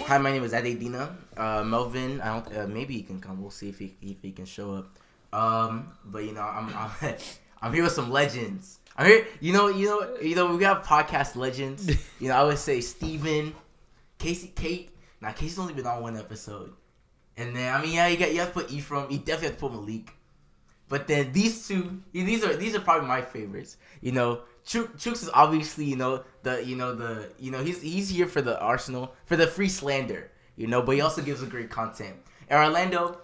Hi, my name is Adedina. Melvin, I don't. Maybe he can come. We'll see if he can show up. But you know, I'm here with some legends. I'm here. You know. We have podcast legends. You know, I would say Steven, Kate. Now Casey's only been on one episode, and then I mean, yeah, you have to put Ephraim. You definitely have to put Malik. But then these two, these are probably my favorites. You know, Chuks is obviously he's here for the Arsenal, for the free slander. You know, but he also gives us great content. And Orlando,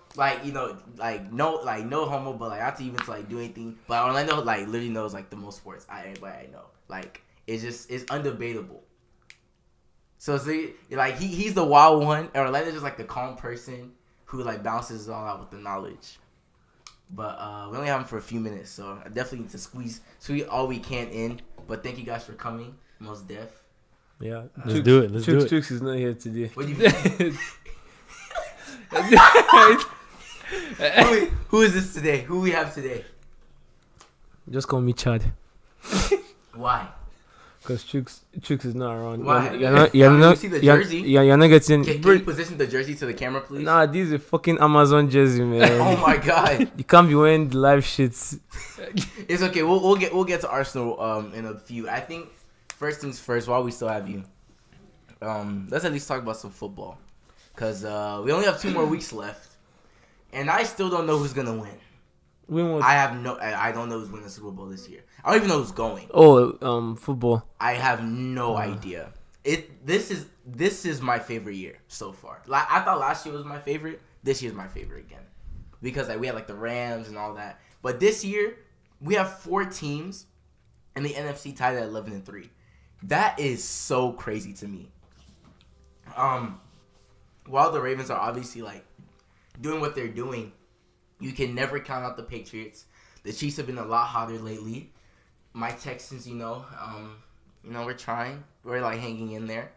no homo, but not to even do anything. But Orlando literally knows the most sports anybody I know. It's undebatable. So he's the wild one, and Orlando's just the calm person who balances it all out with the knowledge. But we only have him for a few minutes, so I definitely need to squeeze all we can in. But thank you guys for coming. Most def. Yeah, let's do it. Chuks is not here today. What do you mean? Who is this today? Who we have today? Just call me Chad. Why? Because Chuks is not around. Why? You see the jersey? You're not getting. Can you position the jersey to the camera, please? Nah, this is a fucking Amazon jersey, man. Oh my god! You can't be wearing the live shits. It's okay. We'll get to Arsenal in a few. I think first things first. While we still have you, let's at least talk about some football, because we only have 2 more weeks left, and I still don't know who's gonna win. I don't know who's winning the Super Bowl this year. I don't even know who's going. Oh, football. I have no idea. This is my favorite year so far. I thought last year was my favorite. This year's my favorite again, because we had the Rams and all that. But this year we have 4 teams in the NFC tied at 11-3. That is so crazy to me. While the Ravens are obviously doing what they're doing, you can never count out the Patriots. The Chiefs have been a lot hotter lately. My Texans, we're trying. We're hanging in there.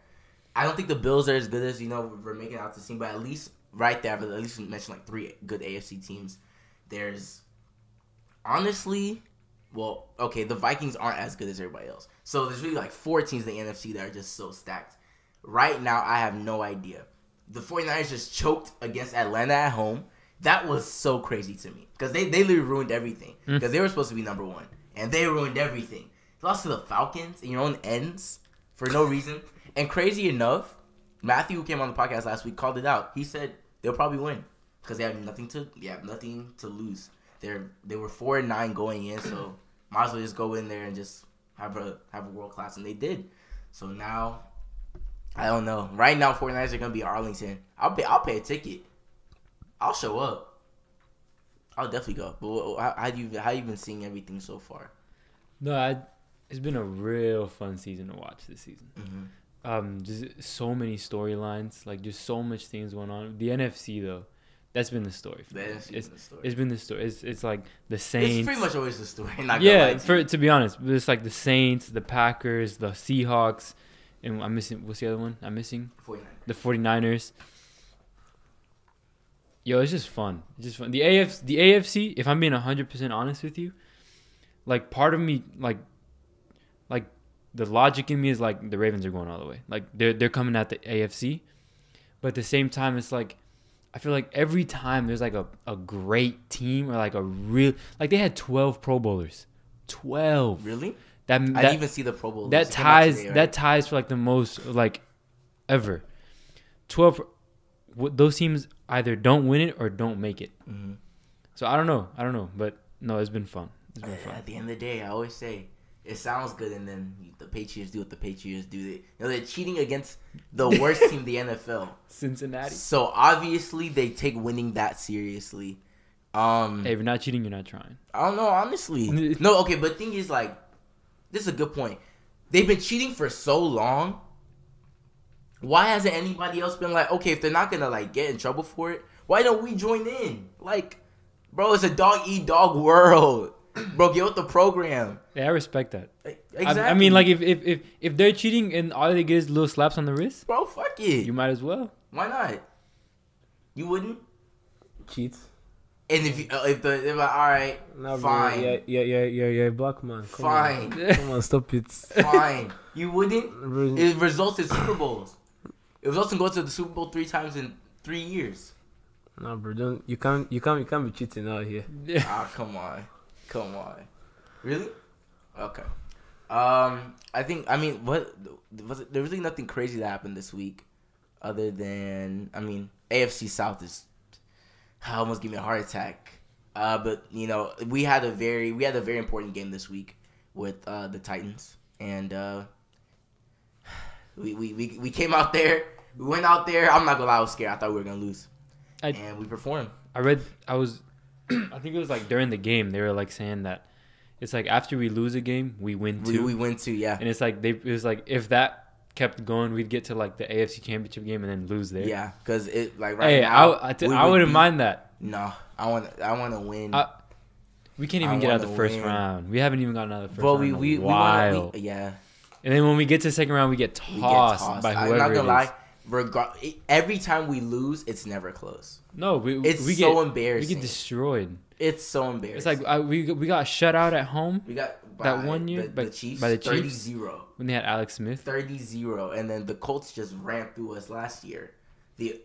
I don't think the Bills are as good as we're making out to seem, but at least right there, at least we mentioned 3 good AFC teams. There's honestly, the Vikings aren't as good as everybody else. So there's really 4 teams in the NFC that are just so stacked. Right now, I have no idea. The 49ers just choked against Atlanta at home. That was so crazy to me, because they literally ruined everything, because they were supposed to be number 1, and they ruined everything. They lost to the Falcons in your own ends for no reason. And crazy enough, Matthew, who came on the podcast last week, called it out. He said they'll probably win because they have nothing to lose. They were 4-9 going in, so might as well just go in there and just have a world class, and they did. So now, I don't know. Right now, 49ers are gonna be Arlington. I'll pay a ticket. I'll show up. I'll definitely go. But how you been seeing everything so far? No, it's been a real fun season to watch this season. Mm-hmm. Just so many storylines, just so much things going on. The NFC though, that's been the story. It's been the story. It's like the Saints. It's pretty much always the story. To be honest, it's the Saints, the Packers, the Seahawks, and I'm missing. What's the other one? I'm missing 49ers. The 49ers. Yo, it's just fun. The AFC, if I'm being 100% honest with you, part of me, the logic in me is the Ravens are going all the way. They're coming at the AFC. But at the same time, it's I feel every time there's a great team or a real, they had 12 Pro Bowlers. 12. Really? I didn't even see the Pro Bowlers. That ties for the most ever. 12. Those teams either don't win it or don't make it. Mm-hmm. So I don't know, but no, it's been fun. At the end of the day, I always say it sounds good, and then the Patriots do what the Patriots do. They're cheating against the worst team in the NFL, Cincinnati. So obviously they take winning that seriously. Hey, if you're not cheating, you're not trying. I don't know, honestly. No, okay, but the thing is, this is a good point. They've been cheating for so long. Why hasn't anybody else been okay, if they're not gonna get in trouble for it, why don't we join in? Bro, it's a dog-eat-dog world. Bro, get with the program. Yeah, I respect that. Exactly. I mean, if they're cheating and all they get is little slaps on the wrist, bro, fuck it. You might as well. Why not? You wouldn't cheat. And if they're all right, fine. Bro, yeah, black man. Fine. Come on, stop it. Fine. You wouldn't. It results in Super Bowls. It was also going to the Super Bowl 3 times in 3 years. No, bro, don't you can't be cheating out here. Come on. Really? Okay. What was it? There was really nothing crazy that happened this week, other than AFC South is almost gave me a heart attack. But we had a very important game this week with the Titans, and we came out there. We went out there. I'm not gonna lie, I was scared. I thought we were gonna lose, and we performed. I think it was like during the game they were like saying that it's like after we lose a game we win too. We win too, yeah. And it's like it was like if that kept going we'd get to like the AFC Championship game and then lose there. Yeah, because it like now. I wouldn't mind that. No, I want to win. We can't even get out of the first round. We haven't even gotten out of the first round. We yeah. And then when we get to the second round, we get tossed by whoever. I'm not gonna lie. Every time we lose, it's never close. No, it's so embarrassing. We get destroyed. It's so embarrassing. It's like we got shut out at home. We got that 1 year the Chiefs, by the Chiefs 30-0. When they had Alex Smith. 30-0, and then the Colts just ran through us last year.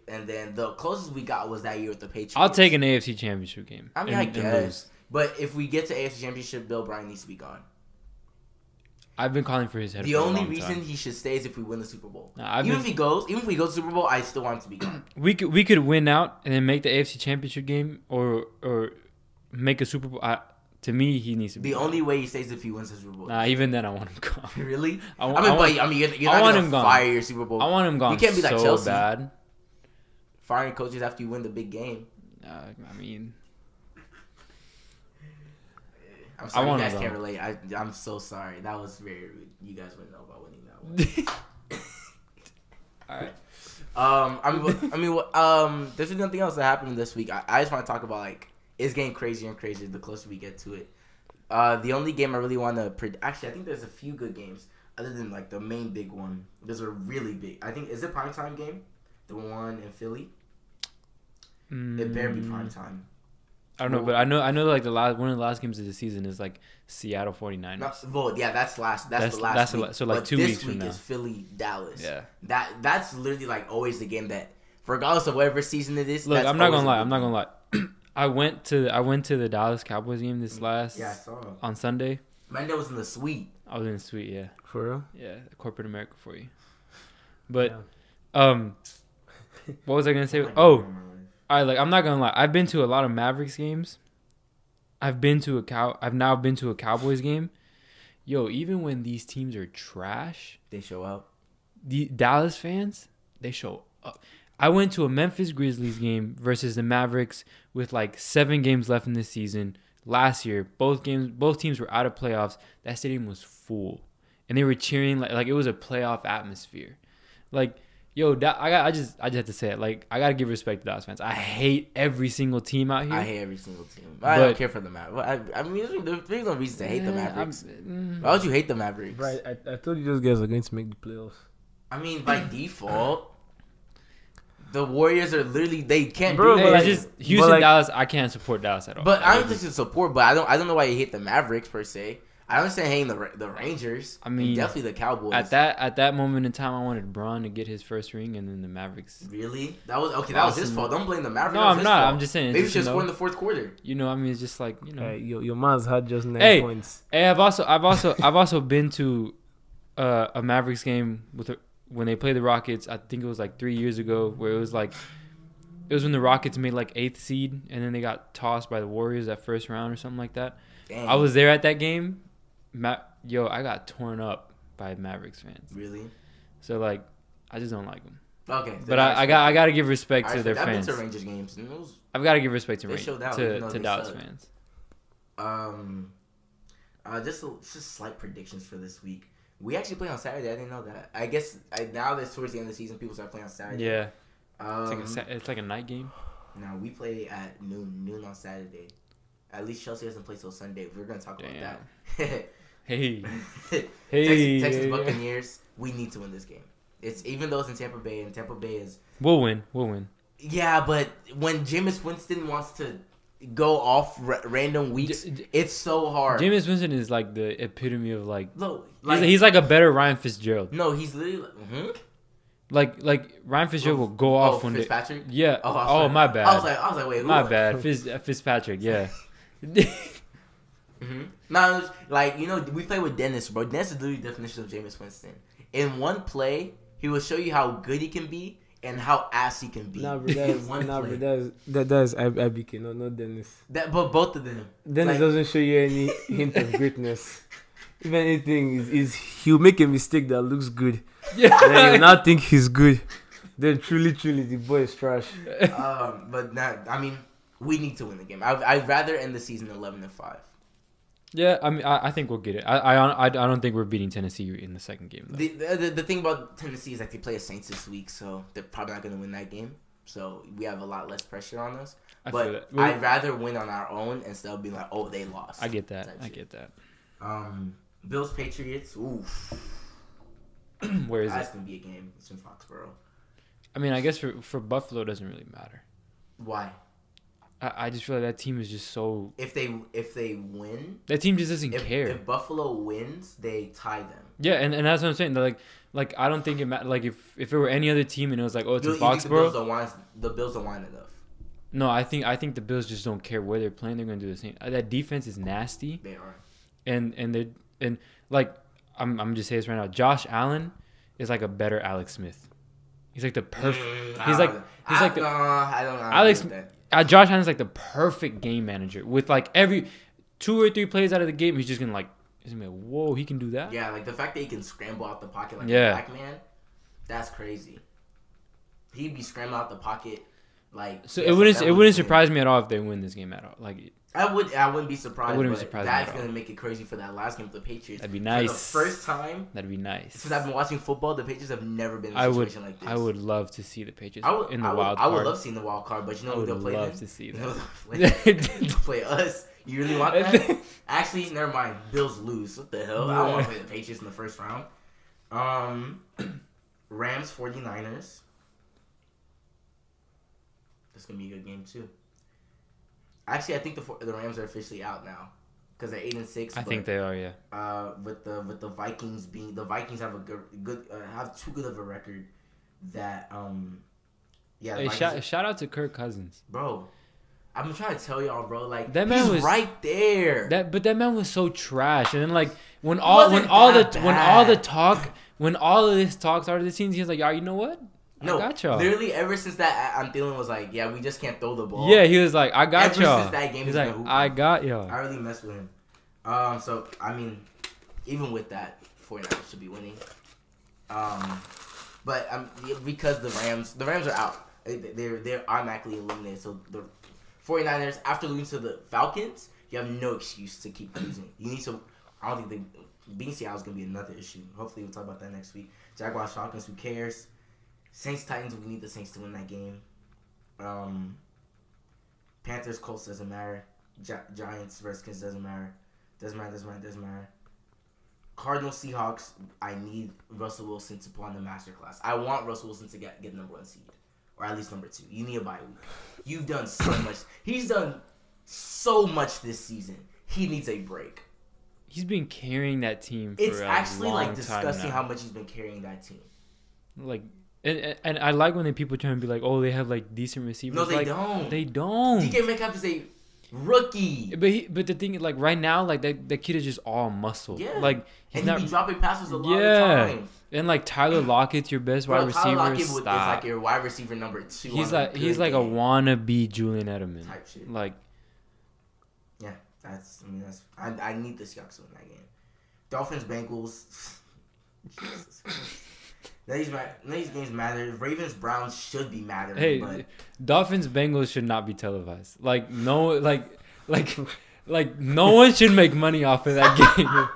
And then the closest we got was that year with the Patriots. I'll take an AFC Championship game. I guess. But if we get to AFC Championship, Bill Bryan needs to be gone. I've been calling for his head. The only reason he should stay is if we win the Super Bowl. Even if he goes to the Super Bowl, I still want him to be gone. We could win out and then make the AFC Championship game or make a Super Bowl. To me, he needs to be. The only way he stays is if he wins the Super Bowl. Even then, I want him gone. Really? You're not gonna fire your Super Bowl. I want him gone. You can't be like Chelsea. Bad. Firing coaches after you win the big game. I'm sorry, you guys can't relate. I'm so sorry. That was very rude. You guys wouldn't know about winning that one. All right. There's nothing else that happened this week. I just want to talk about it's getting crazier and crazier the closer we get to it. The only game I really want to actually, I think there's a few good games other than the main big one. There's a really big. I think is it primetime game, the one in Philly. It better be primetime. I don't know, but I know one of the last games of the season is Seattle 49ers. That's the last week. So 2 weeks from now. This week is Philly Dallas. Yeah. That's literally always the game that regardless of whatever season it is. Look, I'm not gonna lie. I went to the Dallas Cowboys game this last on Sunday. Monday was in the suite. I was in the suite, yeah. For real? Yeah, corporate America for you. But what was I gonna say? I'm not gonna lie. I've been to a lot of Mavericks games. I've now been to a Cowboys game. Yo, even when these teams are trash, they show up. The Dallas fans, they show up. I went to a Memphis Grizzlies game versus the Mavericks with 7 games left in this season. Last year, both teams were out of playoffs. That stadium was full, and they were cheering like it was a playoff atmosphere. I just have to say it. I gotta give respect to Dallas fans. I hate every single team out here. I hate every single team. I don't care for the Mavericks. There's no reason to hate the Mavericks. Why would you hate the Mavericks? Right, I told you those guys are going to make the playoffs. By default, the Warriors are literally they can't. Bro, do that. It's just Houston, Dallas. I can't support Dallas at all. But I don't think it's support. But I don't know why you hate the Mavericks per se. I understand hating the Rangers. Definitely the Cowboys. At that moment in time, I wanted Bron to get his first ring, and then the Mavericks. Really? That was his fault. Don't blame the Mavericks. No, I'm not. I'm just saying. Maybe should score in the fourth quarter. It's just your man's had just 9 points. Hey, I've also been to a Mavericks game when they played the Rockets. I think it was 3 years ago, where it was when the Rockets made 8th seed, and then they got tossed by the Warriors that first round or something like that. Dang. I was there at that game. I got torn up by Mavericks fans. Really? So I just don't like them. Okay, but I got to give respect to their fans. I've been to Rangers games. I've got to give respect to Dallas fans. Just slight predictions for this week. We actually play on Saturday. I didn't know that. I guess now that's towards the end of the season, people start playing on Saturday. Yeah. It's like a night game. No, we play at noon on Saturday. At least Chelsea doesn't play till Sunday. We're gonna talk about that. Hey. Texas Buccaneers. We need to win this game. It's even though it's in Tampa Bay, and Tampa Bay is. We'll win. Yeah, but when Jameis Winston wants to go off random weeks, it's so hard. Jameis Winston is the epitome of he's like a better Ryan Fitzgerald. No, he's literally Like Ryan Fitzgerald will go off one day. Fitzpatrick? Yeah. Oh, My bad. I was like, wait, who? My bad. Fitzpatrick. Yeah. Mm-hmm. No, like, you know, we play with Dennis, bro. Dennis is literally the definition of Jameis Winston. In one play, he will show you how good he can be and how ass he can be. Nah, bro, that is IBK, not Dennis. But both of them. Dennis doesn't show you any hint of greatness. If anything, is he'll make a mistake that looks good. Yeah. Then you'll not think he's good. Then truly, the boy is trash. But I mean, we need to win the game. I'd rather end the season 11-5. Yeah, I mean, I think we'll get it. I don't think we're beating Tennessee in the second game. The thing about Tennessee is that they play a Saints this week, so they're probably not going to win that game. So we have a lot less pressure on us. But I'd rather win on our own instead of being like, oh, they lost. I get that. Get that. Bills Patriots. Oof. Where is it? That's going to be a game. It's in Foxborough. I mean, I guess for Buffalo, it doesn't really matter. Why? I just feel like that team is just so. If they win, that team just doesn't care. If Buffalo wins, they tie them. Yeah, and that's what I'm saying. Like I don't think it matters. Like if it were any other team and it was like, oh, it's in Foxborough. The Bills don't want enough. No, I think the Bills just don't care where they're playing. They're gonna do the same. That defense is nasty. They are. And like I'm just saying this right now. Josh Allen is like a better Alex Smith. He's like the perfect. I don't know. Alex. Josh Allen's like the perfect game manager with like every 2 or 3 plays out of the game, he's gonna be like, whoa, he can do that. Yeah, like the fact that he can scramble out the pocket like a black man, that's crazy. He'd be scrambling out the pocket like. So it wouldn't surprise me at all if they win this game at all. Like I wouldn't be surprised. That's gonna make it crazy for that last game with the Patriots. That'd be nice. For the first time. That'd be nice. Since I've been watching football, the Patriots have never been in a situation like this. I would love to see the Patriots in the wild card. I would love seeing the wild card, but you know who they'll play? I would love to see that. They'll play us. You really want that? Actually, never mind. Bills lose. What the hell? I don't want to play the Patriots in the first round. Rams 49ers. That's gonna be a good game too. Actually, I think the Rams are officially out now because they're 8-6. I think they are, yeah. With the Vikings have a good have too good of a record that yeah. Hey, shout out to Kirk Cousins, bro. I've been trying to tell y'all, bro. Like that man was right there. But that man was so trash. And then like when all this talk started, it seems he was like, you know what? No, I got y'all. Literally ever since that, I'm feeling was like, yeah, we just can't throw the ball. Yeah, he was like, I got y'all. Ever since that game, he's like, I got y'all. I really messed with him. So I mean, even with that, 49ers should be winning. But because the Rams are out. They're automatically eliminated. So the 49ers, after losing to the Falcons, you have no excuse to keep losing. You need to. I don't think being Seattle is gonna be another issue. Hopefully, we'll talk about that next week. Jaguars, Falcons, who cares? Saints, Titans, we need the Saints to win that game. Panthers, Colts doesn't matter. Giants, Redskins doesn't matter. Doesn't matter. Cardinals, Seahawks, I need Russell Wilson to pull on the masterclass. I want Russell Wilson to get number 1 seed. Or at least number 2. You need a bye week. You've done so much. He's done so much this season. He needs a break. He's been carrying that team for it's a actually long like disgusting now. how much he's been carrying that team. Like, and I like when people try and be like, oh, they have like decent receivers. No, they like, don't. They don't. DK Metcalf is a rookie. But the thing, like right now, like that kid is just all muscle. Yeah. Like he be dropping passes a lot of the time. And like Tyler Lockett's your best wide receiver. Tyler Lockett is like your wide receiver number 2. He's like a wannabe Julian Edelman type shit. Like, yeah, I need the Seahawks to win that game. Dolphins, Bengals. Jesus Christ. These games matter. Ravens, Browns should be mattering. Hey, but Dolphins, Bengals should not be televised. Like no, like no one should make money off of that game.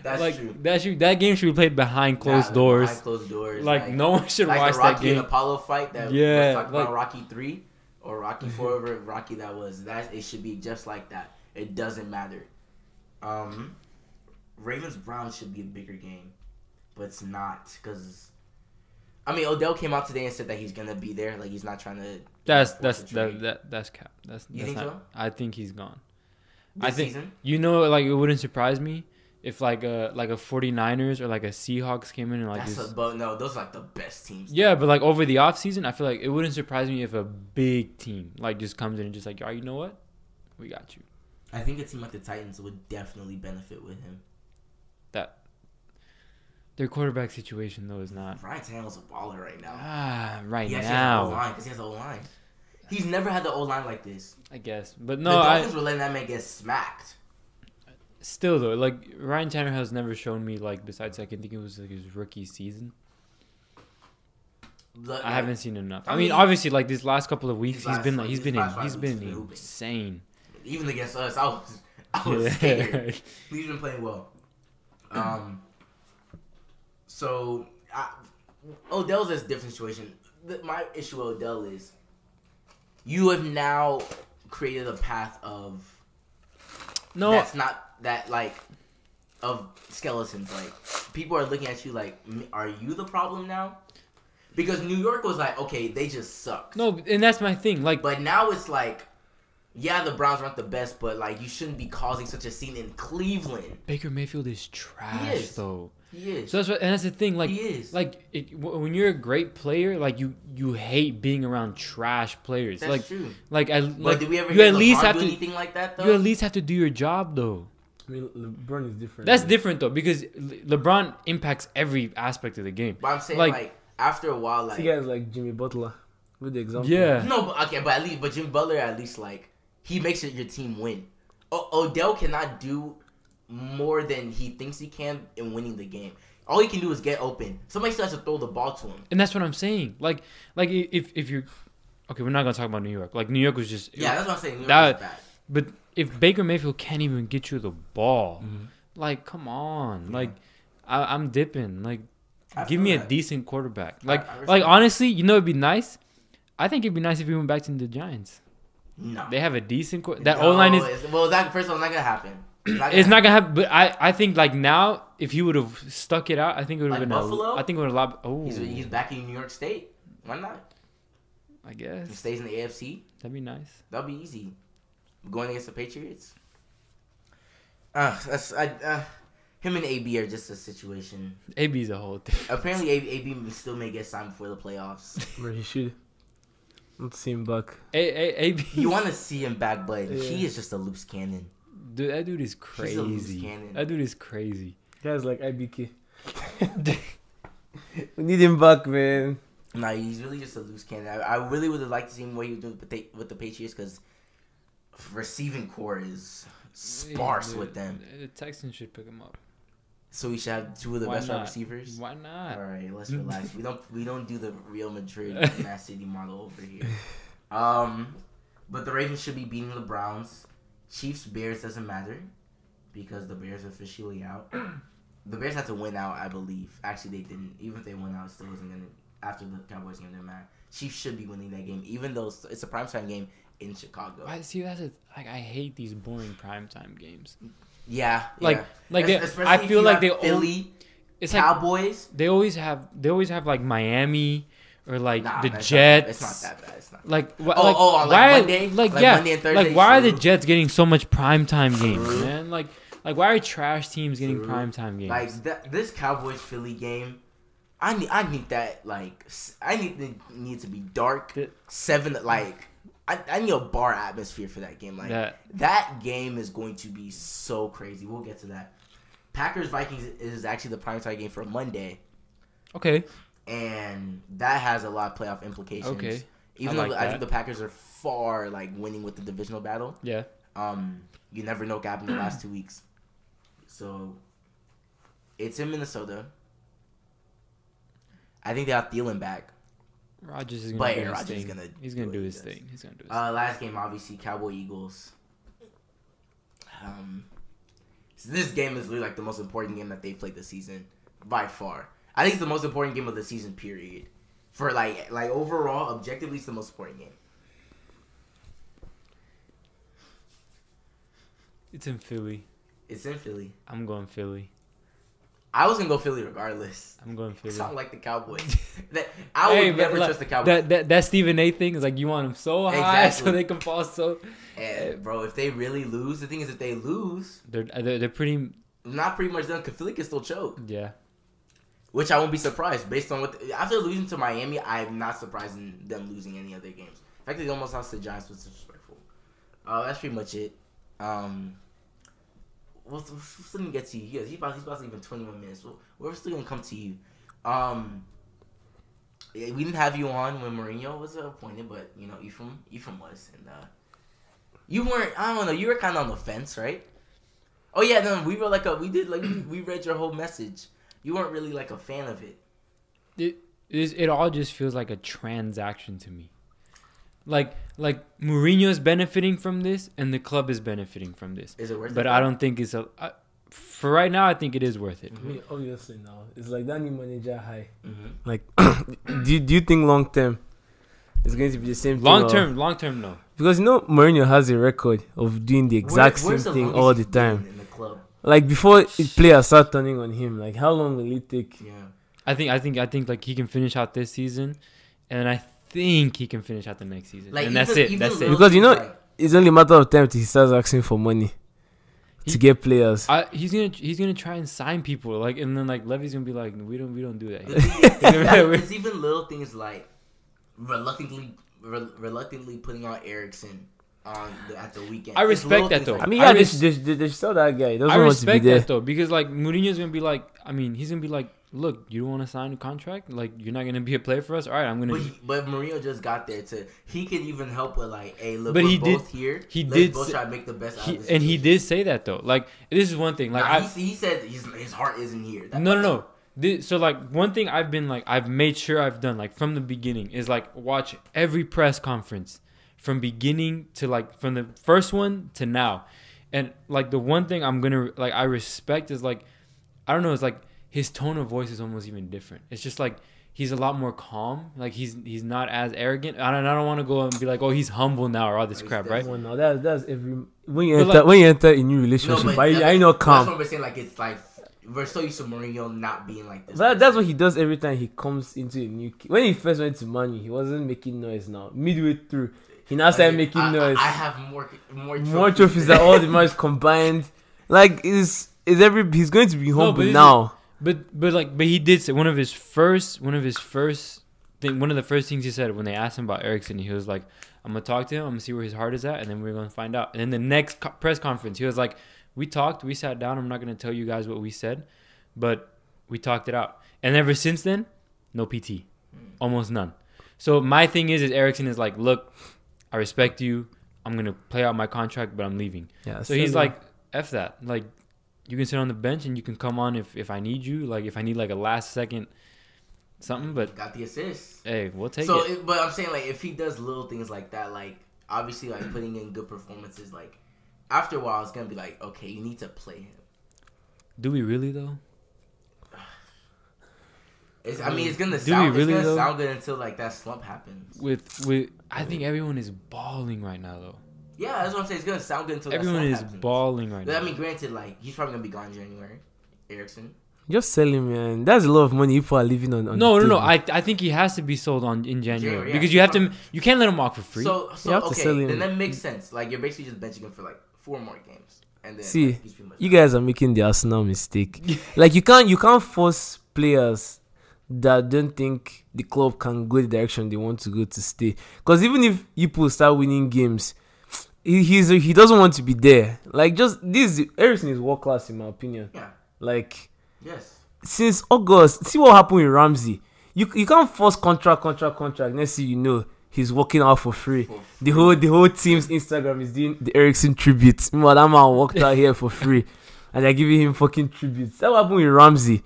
That's true. That game should be played behind closed doors. Behind closed doors. Like no one should watch the Rocky that game. And Apollo fight that was talking about Rocky 3 or Rocky 4 over Rocky that was that. It should be just like that. It doesn't matter. Ravens, Browns should be a bigger game, but it's not because. I mean, Odell came out today and said that he's gonna be there. Like he's not trying to. That's cap. You think not, so? I think he's gone. This season? You know, like it wouldn't surprise me if like a 49ers or like a Seahawks came in and like but no, those are like the best teams. Yeah, but like over the offseason, I feel like it wouldn't surprise me if a big team like just comes in and just like, oh, you know what? We got you. I think a team like the Titans would definitely benefit with him. That their quarterback situation though is not. Ryan Tannehill's a baller right now. Right he now. Because he has the O-line. He's never had the O-line like this. I guess, but no, the Dolphins were letting that man get smacked. Still though, like Ryan Tannehill has never shown me like besides I can think it was like his rookie season. I haven't seen enough. I mean, obviously, like these last couple of weeks, he's been insane. Even against us, I was scared. He's been playing well. So Odell's a different situation. My issue with Odell is you have now created a path of that's not that like of skeletons. Like people are looking at you like, are you the problem now? Because New York was like, okay, they just suck. No, and that's my thing. Like, but now it's like, yeah, the Browns aren't the best, but like you shouldn't be causing such a scene in Cleveland. Baker Mayfield is trash, though. He is. So that's the thing. Like, he is. Like when you're a great player, like you hate being around trash players. That's like, true. Like but did we ever you hear at least LeBron have do to anything like that though? You at least have to do your job though. I mean, LeBron is different. That's different though because LeBron impacts every aspect of the game. But I'm saying like after a while, like see guys like Jimmy Butler, with the example. Yeah. No, but Jimmy Butler at least like he makes it your team win. Odell cannot do more than he thinks he can in winning the game. All he can do is get open. Somebody still has to throw the ball to him. And that's what I'm saying. Like if you're okay, we're not gonna talk about New York. Like New York was just that's what I'm saying. New York was bad. But if Baker Mayfield can't even get you the ball, like come on, like I'm dipping. Like give me a decent quarterback. Like honestly, you know it'd be nice. I think it'd be nice if he went back to the Giants. No, they have a decent that O line is. Well, that first of all, not gonna happen. It's not gonna happen. But I think like now, if he would have stuck it out, I think it would have been Buffalo. I think it would have a lot. Oh, he's back in New York State. Why not? I guess he stays in the AFC. That'd be nice. That'd be easy. Going against the Patriots. Him and AB are just a situation. AB's a whole thing. Apparently, AB still may get signed before the playoffs. Where he should. Let's see him back. AB. You want to see him back, but he is just a loose cannon. Dude, that dude is crazy. That dude is crazy. Guys like IBK. We need him back, man. Nah, he's really just a loose cannon. I really would have liked to see him what he was doing with the Patriots because receiving core is sparse with them. The Texans should pick him up. So we should have two of the best receivers. Why not? All right, let's relax. We don't do the Real Madrid Man City model over here. But the Ravens should be beating the Browns. Chiefs Bears doesn't matter because the Bears are officially out. The Bears had to win out, I believe. Actually, they didn't. Even if they won out, it still wasn't gonna. After the Cowboys game, didn't matter. Chiefs should be winning that game, even though it's a primetime game in Chicago. I see. I hate these boring primetime games. Yeah, I feel like they Philly, it's Cowboys. Like, they always have like Miami or like the It's Jets. not that bad. It's not. Like on why? Monday, Monday and Thursday. Like why are the Jets getting so much primetime games, True. man? Like why are trash teams getting primetime games? Like this Cowboys Philly game, I need that need to be dark 7 like. I need a bar atmosphere for that game. Like that game is going to be so crazy. We'll get to that. Packers Vikings is actually the primetime game for Monday. Okay. And that has a lot of playoff implications. Okay. Even though I think the Packers are far like winning with the divisional battle. Yeah. You never know what happened in the last 2 weeks. So it's in Minnesota. I think they have Thielen back. Rodgers is gonna do his thing. He's gonna do his thing. Last game, obviously, Cowboy Eagles. So this game is really like the most important game that they've played this season by far. I think it's the most important game of the season. Period. For like overall, objectively, it's the most important game. It's in Philly. I'm going Philly. I was gonna go Philly regardless. I'm going Philly. I sound like the Cowboys. I would never trust the Cowboys. That Stephen A thing is like you want them so high so they can fall so. And bro, if they really lose, the thing is, if they lose, they're pretty. not pretty much done. Philly can still choke. Yeah. Which I won't be surprised based on after losing to Miami, I'm not surprised in them losing any other games. In fact, they almost lost to the Giants was disrespectful. That's pretty much it. We'll still gonna get to you. He's about to leave in 21 minutes. We're still gonna come to you. We didn't have you on when Mourinho was appointed, but you know Ephraim was, and you weren't. I don't know. You were kind of on the fence, right? Oh yeah, no, we were we read your whole message. You weren't really like a fan of it. It all just feels like a transaction to me. Like Mourinho's benefiting from this, and the club is benefiting from this. Is it worth it? But I don't think it's for right now. I think it is worth it. I mean, obviously now it's like that new manager high. Mm-hmm. Like, do you think long term it's going to be the same? Long term, no. Because Mourinho has a record of doing the exact same thing all the time. In the club? Like before players start turning on him, like how long will it take? Yeah. I think like he can finish out this season, and I think he can finish out the next season. Like, and that's it. That's it. Because it's only a matter of time till he starts asking for money to get players. He's gonna try and sign people, like, and then like Levy's gonna be like, we don't do that. It's even little things like reluctantly putting on Eriksen at the weekend. I respect that though. I mean, they saw that guy. He doesn't want to be there. That though, because like Mourinho's gonna be like, I mean, he's gonna be like, look, you don't want to sign a contract? Like, you're not gonna be a player for us? All right, I'm gonna. But Mourinho just got there he can even help with like, hey, look, but we're both here. Let's both try to make the best out of this. And he did say that though. Like, this is one thing. Like, he said his heart isn't here. No. So like one thing I've made sure I've done like from the beginning is like watch every press conference from beginning to like from the first one to now, and like the one thing I'm gonna like I respect is like, I don't know, it's like his tone of voice is almost even different. It's just like he's a lot more calm. Like he's not as arrogant. I don't want to go and be like, oh, he's humble now or all this crap, right? Well, no, that's every when you enter a new relationship. I know calm. That's what we're saying. Like it's like we're so used to Mourinho not being like this. But that's what he does every time he comes into a new. When he first went to Man U, he wasn't making noise. Now midway through, he now started making noise. I have more trophies than all the matches combined. Like he's going to be humble now. But he did say one of the first things he said when they asked him about Eriksen, he was like, I'm gonna talk to him, I'm gonna see where his heart is at, and then we're gonna find out. And then the next press conference, he was like, we talked, we sat down, I'm not gonna tell you guys what we said, but we talked it out. And ever since then, no PT, almost none. So my thing is Eriksen is like, look, I respect you, I'm gonna play out my contract, but I'm leaving. Yeah. So he's like, F that, like. You can sit on the bench and you can come on if I need you. Like, if I need, like, a last-second something, but... Got the assist. Hey, we'll take it. But I'm saying, like, if he does little things like that, like, obviously, like, putting in good performances, like, after a while, it's going to be like, okay, you need to play him. Do we really, though? It's going to sound good until, like, that slump happens. I think everyone is balling right now, though. Yeah, that's what I'm saying. It's going to sound good until everyone that is happens. Balling right now. I mean, granted, like, he's probably going to be gone in January. Eriksen. Just sell him, man. That's a lot of money people are living on. No. I think he has to be sold in January. Because you can't let him walk for free. So okay, then that makes sense. Like, you're basically just benching him for, like, 4 more games. And then, see, like, he's pretty much you guys are making the Arsenal mistake. Like, you can't force players that don't think the club can go the direction they want to go to stay. Because even if people start winning games, he doesn't want to be there. Like, just this, everything is world class in my opinion. Yeah. Like, yes. Since August, see what happened with Ramsey. You can't force contract. Next thing you know, he's working out for free. The whole team's Instagram is doing the Eriksen tributes. Meanwhile, that man walked out here for free, and they're giving him fucking tributes. That happened with Ramsey.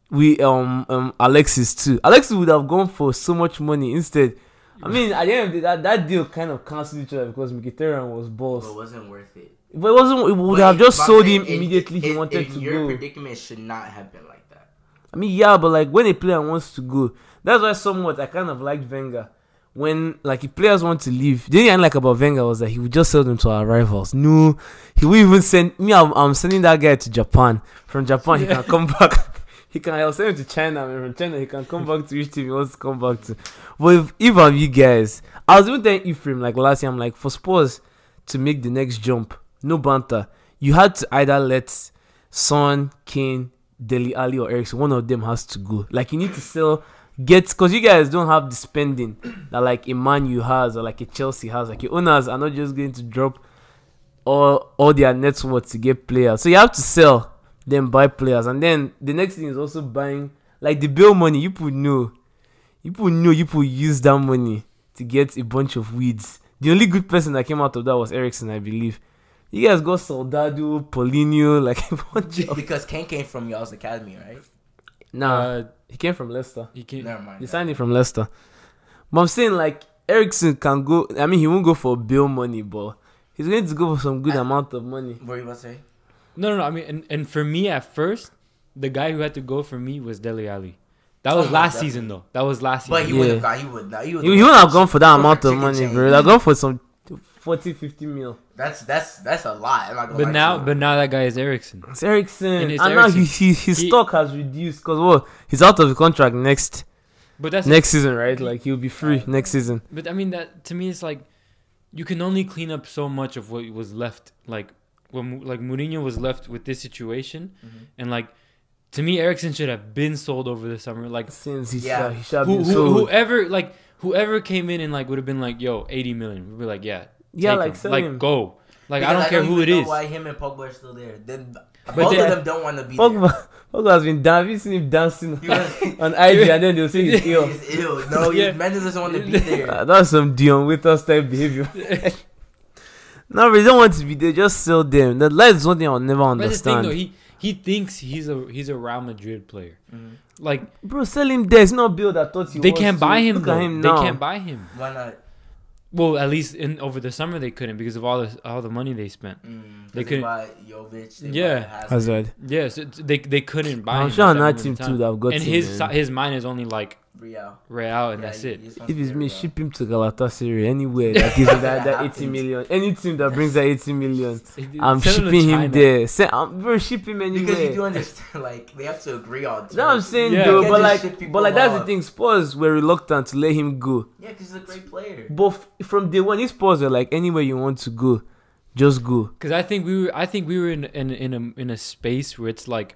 We Alexis too. Alexis would have gone for so much money instead. I mean, at the end of the day, that deal kind of cancelled each other because Mkhitaryan was boss. But it wasn't worth it. But it wasn't. It would have just sold him immediately. He wanted to go. Your predicament should not have been like that. I mean, yeah, but like when a player wants to go, that's why somewhat I kind of liked Wenger. When like if players want to leave, the thing I like about Wenger was that he would just sell them to our rivals. No, he would even send me. I'm sending that guy to Japan. From Japan, he can come back. I'll send him to China, and from China he can come back to which team he wants to come back to. But if I'm you guys, I was even telling Ephraim like last year, I'm like, for Spurs to make the next jump, no banter, you had to either let Son, Kane, Dele Alli, or Eriksen. One of them has to go. Like, you need to sell, because you guys don't have the spending that like a Man U has or like a Chelsea has. Like, your owners are not just going to drop all their net worth to get players. So you have to sell, then buy players, and then the next thing is also buying. Like the bill money, you know, use that money to get a bunch of weeds. The only good person that came out of that was Eriksen, I believe. You guys got Soldado, Paulinho, like a bunch of... Because Kane came from y'all's academy, right? Nah, he came from Leicester. Never mind. They signed him from Leicester. But I'm saying, like, Eriksen can go... I mean, he won't go for bill money, but he's going to go for some good amount of money. What are you about to say? No. I mean, and for me at first, the guy who had to go for me was Dele Alli. That was last season, though. That was last season. But he would have gone. He wouldn't have gone for that amount of money, bro. They've gone for some 40, 50 mil. That's a lot. I'm not gonna but now that guy is Eriksen. It's Eriksen. And now his stock has reduced because he's out of the contract next season, right? Like he'll be free next season. But I mean, that to me, it's like you can only clean up so much of what was left. Like when Mourinho was left with this situation, and like. To me, Eriksen should have been sold over the summer. Like since he should have been sold. Whoever came in and like would have been like, yo, 80 million. We'd be like, yeah, like sell him. Go. Like because I don't care who it is. Why him and Pogba are still there? Then both of them don't want to be there. Pogba has been dancing. Have you seen him dancing on IG? And then they'll say he's ill. He's ill. No, Mendes doesn't want to be there. That's some Dion Waiters type behavior. No, they don't want to be there. Just sell them. That's one thing I'll never understand. But the thing, though, he thinks he's a Real Madrid player. Like, bro, sell him there. It's not Bill that thought he They can't buy him. Look at him now. They can't buy him. Why not? Well, at least over the summer they couldn't because of all the money they spent. They couldn't buy Jovic. Hazard. Yeah, so they couldn't buy him. I'm sure on that team too that have got and him. his mind is only like Real, and that's it. If it's me, ship him to Galatasaray anywhere that gives me that 80 million. Any team that brings that 80 million, I'm shipping him there. Bro, ship him anywhere. Because you do understand, like they have to agree on terms. That's what I'm saying, though. But like that's the thing. Spurs were reluctant to let him go. Yeah, because he's a great player. But from day one, his Spurs were like, anywhere you want to go, just go. Because I think we were in a space where it's like.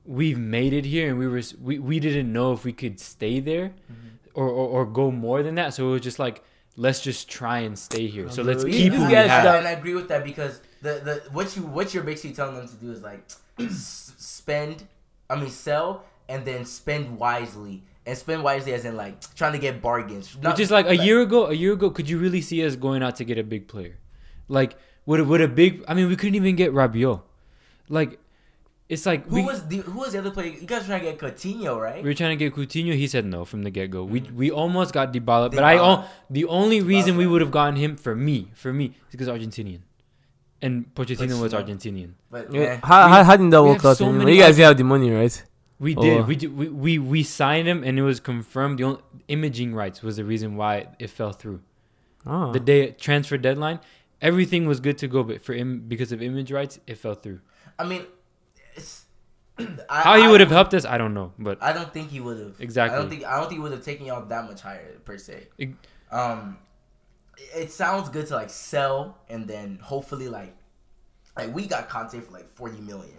We've made it here, and we didn't know if we could stay there, or go more than that. So it was just like, let's just try and stay here. So let's keep who we have. And I agree with that because what you're basically telling them to do is like sell and then spend wisely. And spend wisely as in like trying to get bargains. Which is like a year ago, could you really see us going out to get a big player? Like would a big? I mean, we couldn't even get Rabiot. Like. It's like who was the other player? You guys were trying to get Coutinho, right? We were trying to get Coutinho. He said no from the get go. We almost got Dybala, but the only reason we would have gotten him for me is because Argentinian, and Pochettino was Argentinian. But how did that work out? You guys have the money, right? We did. We signed him, and it was confirmed. The only imaging rights was the reason why it fell through. The day transfer deadline, everything was good to go, but because of image rights, it fell through. I mean. How he would have helped us, I don't know, but I don't think he would have. Exactly. I don't think he would have taken y'all that much higher per se. It sounds good to like sell and then hopefully like we got Conte for like 40 million.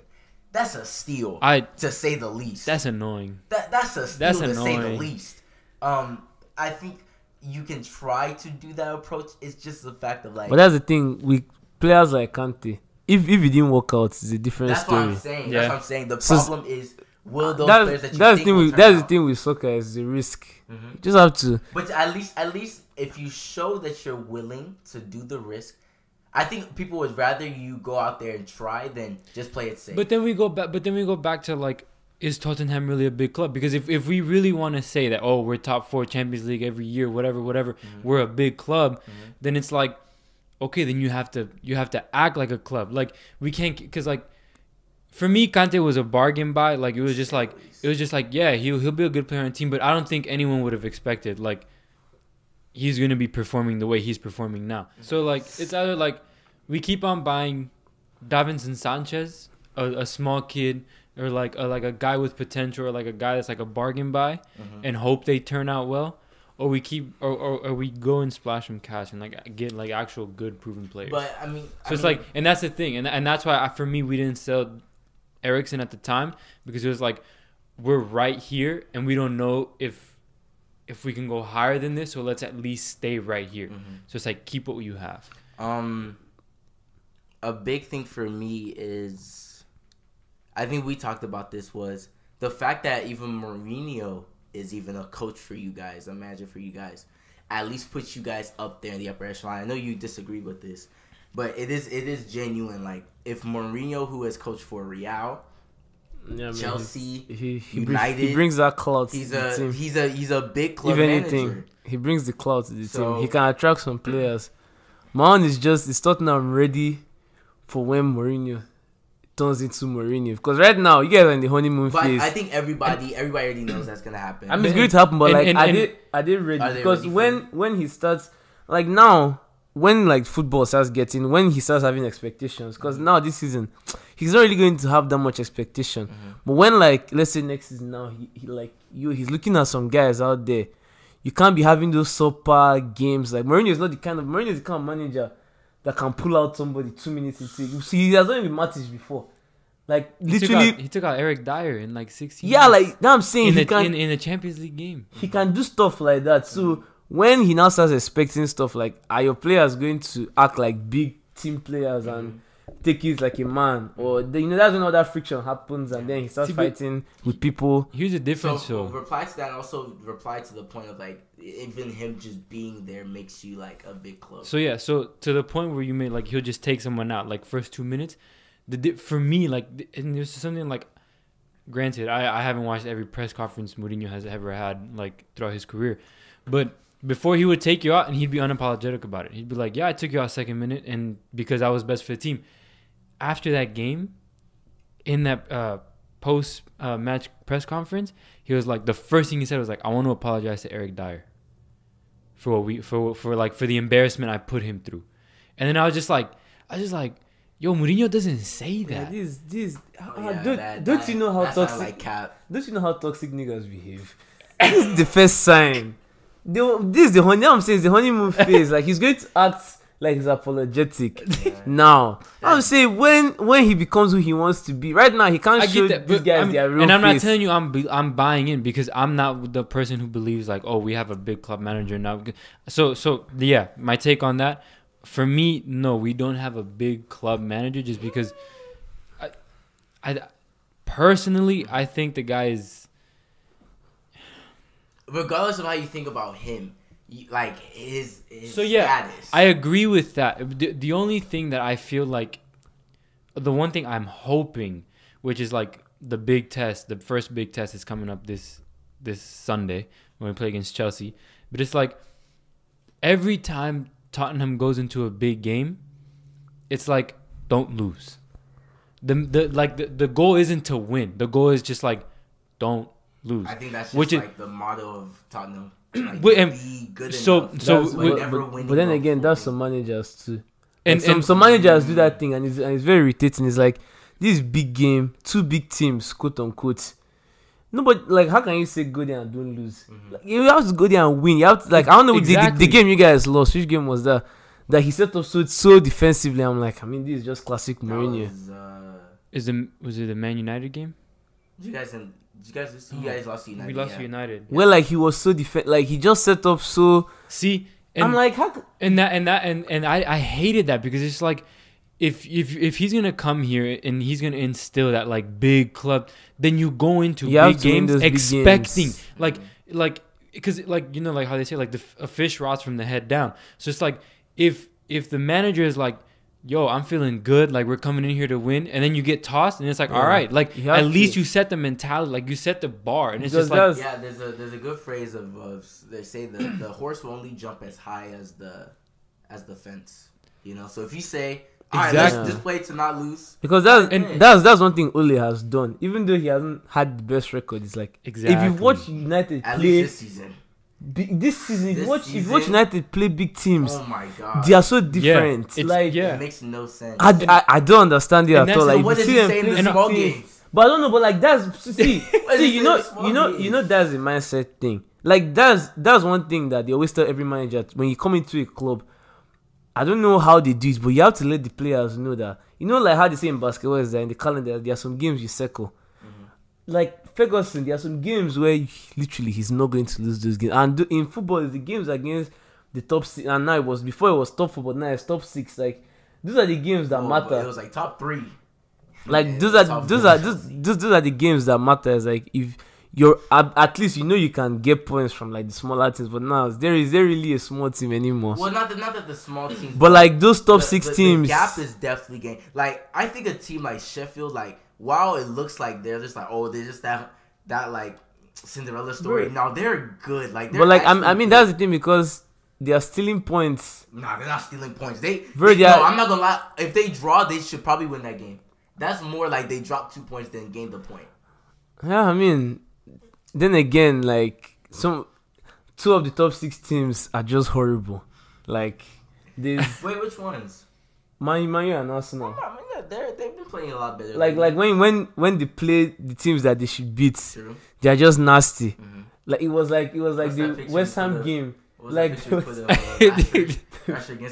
That's a steal. To say the least. That's annoying. That's a steal to say the least. I think you can try to do that approach. It's just the fact of like. But that's the thing with players like Conte. If it didn't work out, it's a different story. That's what I'm saying. Yeah. That's what I'm saying. The problem is, will those players that you think that's the thing with soccer is the risk. You just have to. But at least if you show that you're willing to do the risk, I think people would rather you go out there and try than just play it safe. But then we go back to like, is Tottenham really a big club? Because if we really want to say that, we're top 4 Champions League every year, whatever, we're a big club, then it's like. Okay, then you have to act like a club. Like we can't, because like for me, Kante was a bargain buy. Like it was just like yeah, he'll be a good player on the team, but I don't think anyone would have expected like he's gonna be performing the way he's performing now. So like it's either like we keep on buying Davinson Sanchez, a small kid, or like a guy with potential, or like a guy that's like a bargain buy, and hope they turn out well. Or we keep, or we go and splash some cash and like get like actual good proven players. But I mean, it's like, and that's the thing, and that's why for me we didn't sell Eriksen at the time because it was like we're right here and we don't know if we can go higher than this, so let's at least stay right here. So it's like keep what you have. A big thing for me is, I think we talked about this, was the fact that even Mourinho is even a coach for you guys, a manager for you guys, at least puts you guys up there in the upper echelon. I know you disagree with this, but it is genuine. Like, if Mourinho, who has coached for Real, Chelsea, United, he brings that clout to he's the team. he's a big club If anything, manager. he brings the clout to the team. He can attract some players. Man is Tottenham ready for when Mourinho turns into Mourinho? Because right now, you guys are in the honeymoon phase. I think everybody already knows that's gonna happen. I mean, it's going to happen, but are they ready? Because when he starts, like now, when like football starts when he starts having expectations, because now this season, he's not really going to have that much expectation. But when, like, let's say next season now, he's looking at some guys out there. You can't be having those super games. Like, Mourinho is the kind of manager that can pull out somebody 2 minutes into. See, he has not even matched before. Like, literally, he took out Eric Dyer in like 16 yeah, minutes. like, now I'm saying in a Champions League game. He can do stuff like that. So when he now starts expecting stuff like, are your players going to act like big team players and take it like a man? Or, that's when all that friction happens and then he starts fighting with people. Here's the difference, so reply to that, and also reply to the point of, like, even him just being there makes you, like, a big club. So, yeah, so to the point where you made, like, he'll just take someone out, like, first 2 minutes. For me, like, and there's something, like, granted, I haven't watched every press conference Mourinho has ever had, like, throughout his career. But before, he would take you out and he'd be unapologetic about it. He'd be like, yeah, I took you out second minute and because I was best for the team. After that game, in that post-match press conference, he was like, the first thing he said was like, I want to apologize to Eric Dyer for the embarrassment I put him through. And then I was just like, yo, Mourinho doesn't say that. Don't you know how toxic? Like cap. Don't you know how toxic niggas behave? This is the first sign. This is the honeymoon phase. Like, he's going to act like he's apologetic. Now, I'm saying when he becomes who he wants to be. Right now, he can't show these guys their real face. And I'm not telling you I'm buying in because I'm not the person who believes like, oh, we have a big club manager now. So yeah, my take on that. For me, no, we don't have a big club manager just because I personally, I think the guy is... Regardless of how you think about him, like his so yeah, status. I agree with that. The only thing that I feel like... The one thing I'm hoping, which is like the big test, the first big test is coming up this Sunday when we play against Chelsea. But it's like every time Tottenham goes into a big game, it's like don't lose. The goal isn't to win. The goal is just like don't lose. I think that's just like the motto of Tottenham. Like, be good enough. But then again, that's some managers too. And some managers do that thing, and it's very irritating. It's like this big game, two big teams, quote unquote. No, but like, how can you say go there and don't lose? Like, you have to go there and win. You have to, like, I don't know the game you guys lost. Which game was that? That he set up so defensively. I'm like, I mean, this is just classic Mourinho. Was it the Man United game? You guys lost to United. We lost to United. Well, like, he was so like he just set up so. See, I'm like, how? And I hated that because it's like, if he's gonna come here and he's gonna instill that like big club, then you go into big games expecting like because like, you know, like how they say like a fish rots from the head down. So it's like if the manager is like, yo, I'm feeling good, like we're coming in here to win, and then you get tossed, and it's like, all right, like at least you set the mentality, like you set the bar, and it's just like, yeah, there's a good phrase of they say the horse will only jump as high as the fence, you know. So if you say, all right, let's just play to not lose, because that's one thing Ole has done, even though he hasn't had the best record. It's like, if you watch United at play least this season. If you watch United play big teams, oh my god, they are so different. It makes no sense. I don't understand it at all. Like, what is he saying in the small games? But I don't know. But like, that's you know that's a mindset thing. Like, that's one thing that they always tell every manager when you come into a club. I don't know how they do it, but you have to let the players know that. You know, like how they say in basketball is that in the calendar, there are some games you circle. Like Ferguson, there are some games where literally he's not going to lose those games. And in football, it's the games against the top 6. And now before it was top 4, but now it's top 6. Like those are the games that matter. It was like top 3. Like those are the games that matter. It's like if you're at least you can get points from like the smaller teams. But now is there really a small team anymore? Well, not that the small teams. But like those top 6 teams, the gap is definitely getting. Like I think a team like Sheffield, like. While it looks like they're just like, they're just that like Cinderella story. Right. No, they're good. Like, but like I mean, that's the thing because they are stealing points. Nah, they're not stealing points. No, I'm not gonna lie. If they draw, they should probably win that game. That's more like they dropped 2 points than gained the point. Yeah, I mean, then again, like 2 of the top 6 teams are just horrible. Like, wait, which ones? Man U and Arsenal. They've been playing a lot better. Like when they play the teams that they should beat, True. They are just nasty. Mm-hmm. Like it was like the West Ham game. Like against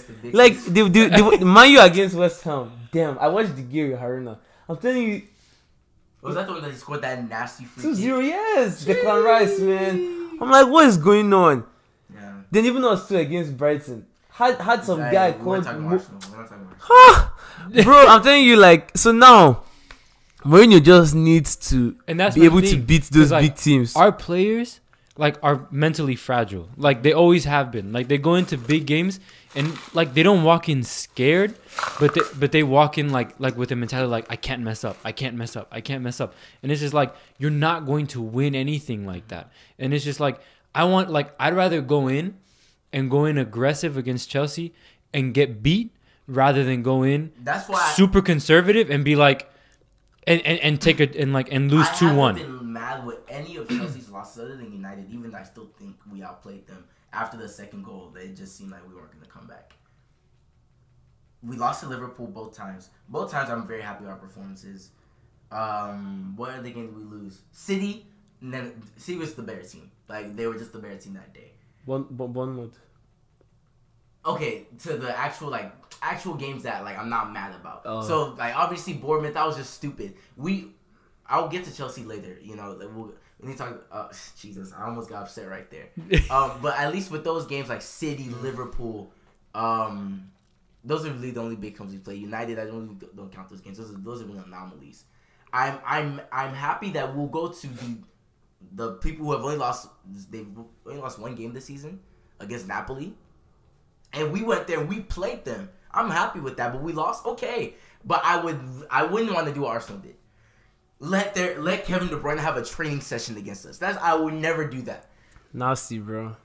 the big like the Man U against West Ham. Damn, I watched the game with Haruna. I'm telling you. Was that the one that he scored that nasty free 2-0? Yes, Declan Rice, man. I'm like, what is going on? Yeah. Then even us 2 against Brighton. Had some guy called. Bro, I'm telling you, like, so now Mourinho just needs to be able to beat those big teams. Our players, like, are mentally fragile. Like, they always have been. Like, they go into big games and like they don't walk in scared, but they walk in like with a mentality like I can't mess up, and it's just like you're not going to win anything like that. And it's just like I'd rather go in aggressive against Chelsea and get beat rather than go in super conservative and be like and take it and lose 2-1. I haven't been mad with any of Chelsea's losses other than United. Even though I still think we outplayed them after the second goal. They just seemed like we weren't going to come back. We lost to Liverpool both times. Both times I'm very happy with our performances. What other game did we lose? City. And then City was the better team. Like they were just the better team that day. Bournemouth. Okay, to the actual games that I'm not mad about. So obviously Bournemouth, that was just stupid. I'll get to Chelsea later. You know, we need to talk. Jesus, I almost got upset right there. But at least with those games like City, Liverpool, those are really the only big clubs we play. United, I don't count those games. Those are really anomalies. I'm happy that we'll go to the people who have only lost. They've only lost one game this season against Napoli. And we went there and we played them. I'm happy with that, but we lost. Okay, but I wouldn't want to do what Arsenal did. Let Kevin De Bruyne have a training session against us. I would never do that. Nasty, bro.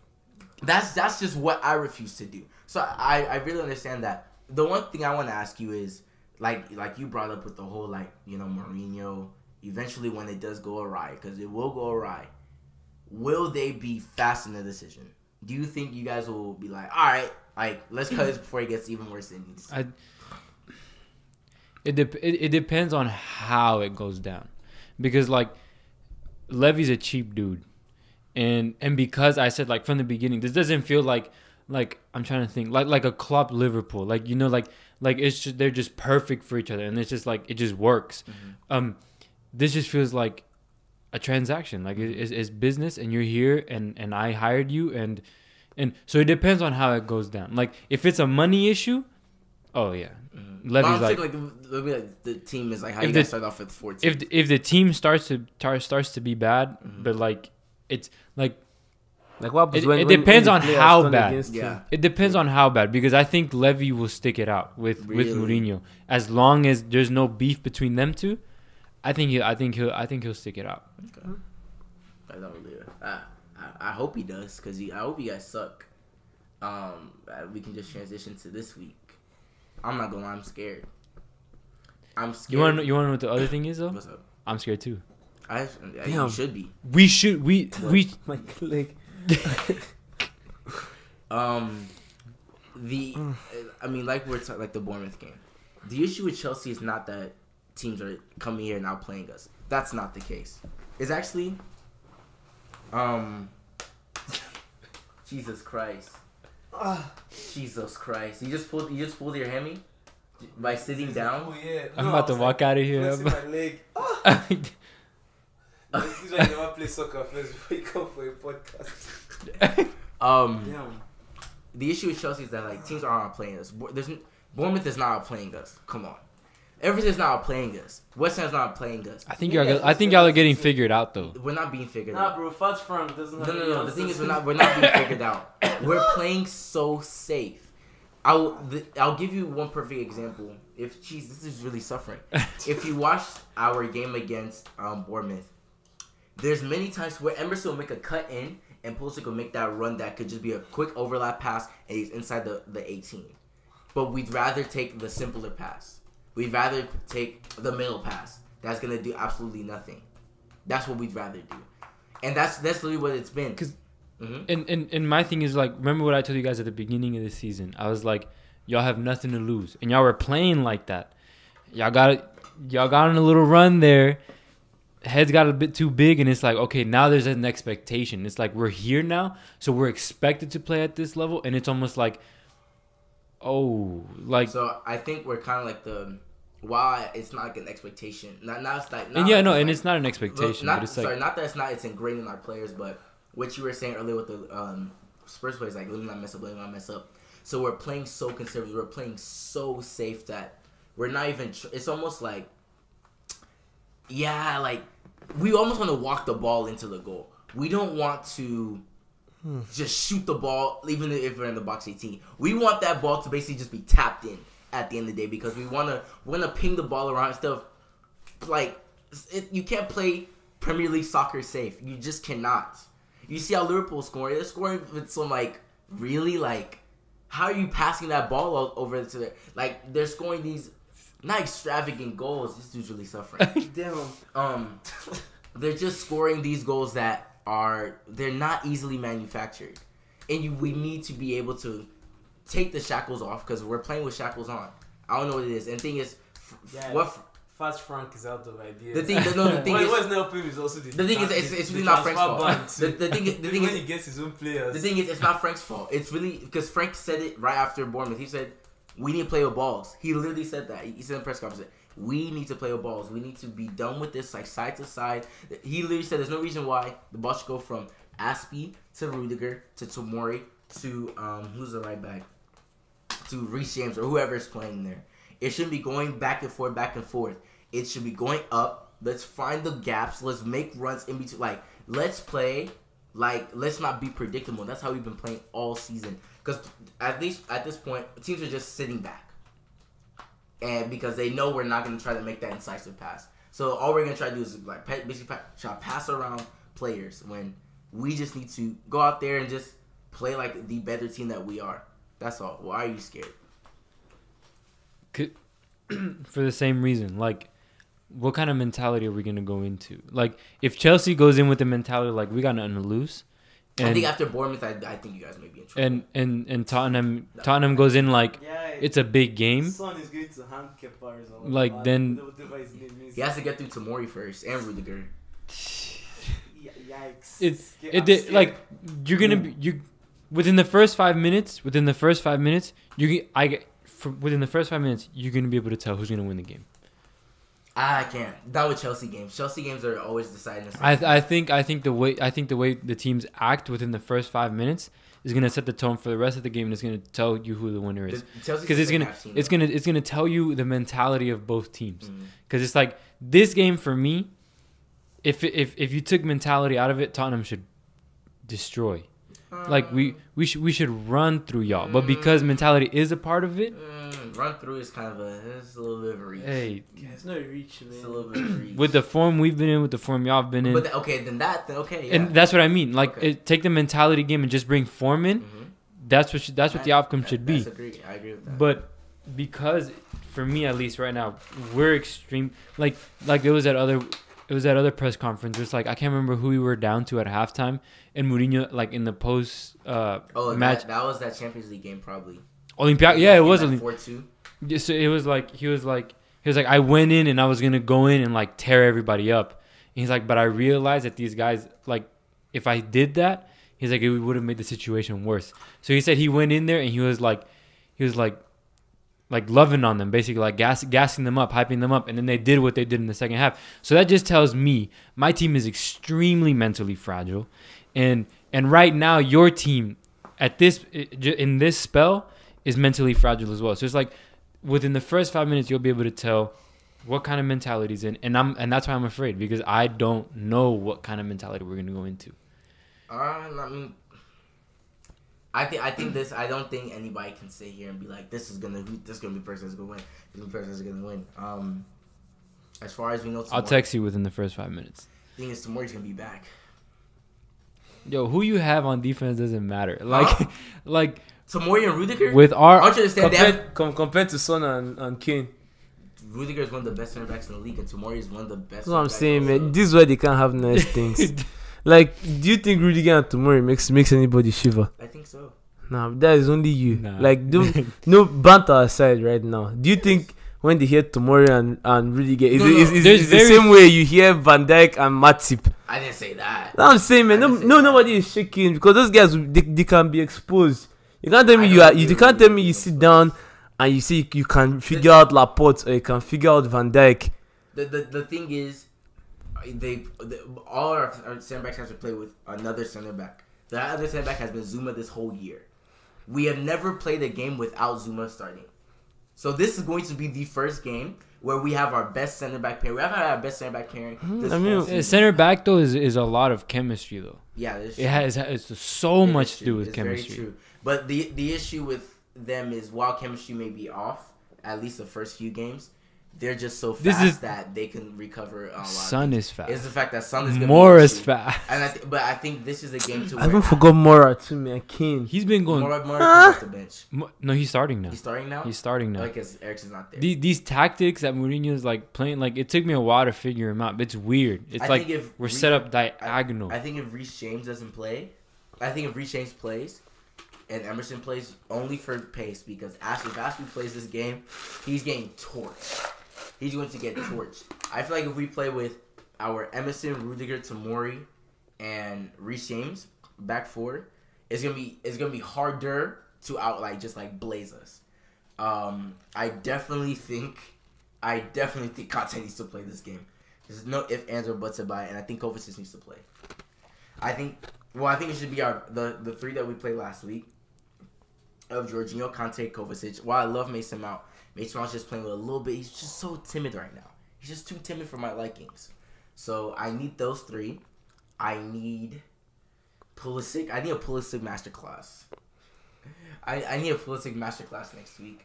That's just what I refuse to do. So I really understand that. The one thing I want to ask you is like you brought up with the whole Mourinho. Eventually, when it does go awry, because it will go awry, will they be fast in the decision? Do you think you guys will be like, all right, let's cut this before it gets even worse than it needs to? It depends on how it goes down, because Levy's a cheap dude, and because I said from the beginning, this doesn't feel like I'm trying to think like a Klopp Liverpool, it's just they're just perfect for each other, and it's just it just works. Mm-hmm. This just feels like a transaction, it's business, and you're here, and I hired you, and so it depends on how it goes down. If it's a money issue, oh yeah. Levy's the team is how you guys start off with 14. If the team starts to be bad, mm-hmm. but it's what happens it depends on how bad. Yeah. It depends on how bad, because I think Levy will stick it out with Mourinho as long as there's no beef between them two. I think he'll stick it out. Okay. I hope he does, because I hope you guys suck. We can just transition to this week. I'm not gonna lie, I'm scared. You want to know what the other thing is though? What's up? I'm scared too. You should be. We my leg. We're talking the Bournemouth game. The issue with Chelsea is not that teams are coming here and outplaying us. That's not the case. It's actually, Jesus Christ. Jesus Christ! You just pulled your hammy by sitting down. Oh yeah. I'm about to walk out of here. My leg. This is why you never play soccer first before you come for a podcast. Damn. The issue with Chelsea is that like teams aren't playing us. Bournemouth is not playing us. Come on, everything's not playing us. West Ham's not playing us. I think y'all are getting figured out though. We're not being figured Nah, out. bro, Fats Frank doesn't have No. The thing is, we're not being figured out. We're playing so safe. I'll give you one perfect example. This is really suffering. If you watch our game against Bournemouth, there's many times where Emerson will make a cut in and Pulisic will make that run that could just be a quick overlap pass and he's inside the 18. But we'd rather take the simpler pass. We'd rather take the middle pass. That's gonna do absolutely nothing. That's what we'd rather do, and that's literally what it's been. And my thing is like, remember what I told you guys at the beginning of the season? I was like, y'all have nothing to lose, and y'all were playing like that. Y'all got on a little run there. Heads got a bit too big, and it's like, okay, now there's an expectation. It's like we're here now, so we're expected to play at this level, and it's almost like, oh, like. So I think we're kind of like why it's not like an expectation. Now it's like. And it's not an expectation. But it's like, not that it's ingrained in our players, but what you were saying earlier with the Spurs players, like let me not mess up. So we're playing so conservative. We're playing so safe that we're not even. It's almost like. Yeah, like, we almost want to walk the ball into the goal. We don't want to just shoot the ball, even if we're in the box 18. We want that ball to basically just be tapped in at the end of the day because we're gonna ping the ball around instead of, like, you can't play Premier League soccer safe. You just cannot. You see how Liverpool scoring? They're scoring with some, like, really, like, how are you passing that ball over to the, like, they're scoring these... Not extravagant goals. This dude's really suffering. Damn. They're just scoring these goals that they're not easily manufactured, and we need to be able to take the shackles off because we're playing with shackles on. I don't know what it is. And the thing is, Fats Frank is out of ideas. The thing is, what's not helping is also the thing is, it's really not Frank's fault. The thing is, when he gets his own players. The thing is, it's not Frank's fault. It's really because Frank said it right after Bournemouth. He said. We need to play with balls. He literally said that. He said in the press conference, we need to play with balls. We need to be done with this, like, side to side. He literally said there's no reason why the ball should go from Aspie to Rudiger to Tomori to, who's the right back? To Reece James or whoever is playing there. It shouldn't be going back and forth. It should be going up. Let's find the gaps. Let's make runs in between. Like, let's play. Like, let's not be predictable. That's how we've been playing all season. Because at least at this point, teams are just sitting back. And because they know we're not going to try to make that incisive pass. So all we're going to try to do is like basically try to pass around players when we just need to go out there and just play like the better team that we are. That's all. Why are you scared? For the same reason. Like, what kind of mentality are we going to go into? Like, if Chelsea goes in with the mentality like we got nothing to lose. And, I think after Bournemouth, I think you guys may be in trouble. And Tottenham goes in like it's a big game. Son is going to hand Kepa like then whatever his name is. He has to get through Tomori first and Rudiger. Yikes! Like you're gonna be within the first 5 minutes. Within the first 5 minutes, you're gonna be able to tell who's gonna win the game. I can't. Not with Chelsea games. Chelsea games are always deciding. I think the way the teams act within the first 5 minutes is gonna set the tone for the rest of the game, and it's gonna tell you who the winner is. Because it's gonna tell you the mentality of both teams. Because it's like this game for me. If you took mentality out of it, Tottenham should destroy. Like we should run through y'all, but because mentality is a part of it. Run through is kind of a little bit of a reach. Hey, it's no reach, man. It's a little bit of a reach. With the form we've been in, with the form y'all have been in. But yeah. And that's what I mean. Like, take the mentality game and just bring form in. Mm-hmm. That's what the outcome should be. I agree with that. But because for me at least right now, we're extreme. Like it was that other press conference. It's like I can't remember who we were down to at halftime, and Mourinho like in the post match. That was that Champions League game probably. Olympiacos, yeah, it was 4-2. Yeah, so it was like he was like I went in and I was gonna go in and like tear everybody up. And he's like, but I realized that these guys like if I did that, He's like, it would have made the situation worse. So he said he went in there and he was like loving on them, basically like gassing them up, hyping them up, and then they did what they did in the second half. So that just tells me my team is extremely mentally fragile, and right now your team in this spell is mentally fragile as well. So it's like within the first 5 minutes you'll be able to tell what kind of mentality is in, and that's why I'm afraid, because I don't know what kind of mentality we're gonna go into. I think this. I don't think anybody can sit here and be like, this is gonna be the person that's gonna win. This person is gonna win. As far as we know, I'll text you within the first 5 minutes. The thing is, tomorrow's gonna be back. Yo, who you have on defense doesn't matter. Like Tomori and Rudiger. With our I want you to understand compared to Son and Kane. Rudiger is one of the best center backs in the league, and Tomori is one of the best. That's what I'm saying, man. This is why they can't have nice things. Like, do you think Rudiger and Tomori makes anybody shiver? I think so. Nah, that is only you. Nah. Like, no banter aside right now. Do you think when they hear Tomori and Rudiger, is the same way you hear Van Dijk and Matip? I didn't say that. I'm saying, man, nobody is shaking, because those guys they can be exposed. You can't tell me you can't tell me you sit down and you say you can figure out Laporte or you can figure out Van Dijk. The thing is, all our center backs have to play with another center back. That other center back has been Zuma this whole year. We have never played a game without Zuma starting. So this is going to be the first game where we have our best center back pairing. We haven't had our best center back pairing. Center back though is a lot of chemistry though. Yeah, it's so much to do with chemistry. Very true. But the issue with them is, while chemistry may be off, at least the first few games, they're just so fast that they can recover a lot. Son is fast. It's the fact that Son is going to More is fast. And but I think this is a game to. I even forgot Mora too, man. Kane. He's been going. Mora off the bench. No, he's starting now. He's starting now. Because Ericsson's not there. These tactics that Mourinho's like playing, like, it took me a while to figure him out. It's weird. It's like we're set up diagonal. I think if Reece James doesn't play, if Reece James plays, and Emerson plays only for pace, because if Ashley plays this game, he's getting torched. He's going to get torched. I feel like if we play with our Emerson, Rudiger, Tomori, and Reece James back four, it's gonna be harder to just blaze us. I definitely think Conte needs to play this game. There's no ifs, ands, or buts about it, and I think Kovacic needs to play. I think it should be the three that we played last week of Jorginho, Conte, Kovacic. While I love Mason Mount just playing with a little bit. He's just so timid right now. He's just too timid for my likings. So I need those three. I need Pulisic. I need a Pulisic masterclass. I need a Pulisic masterclass next week.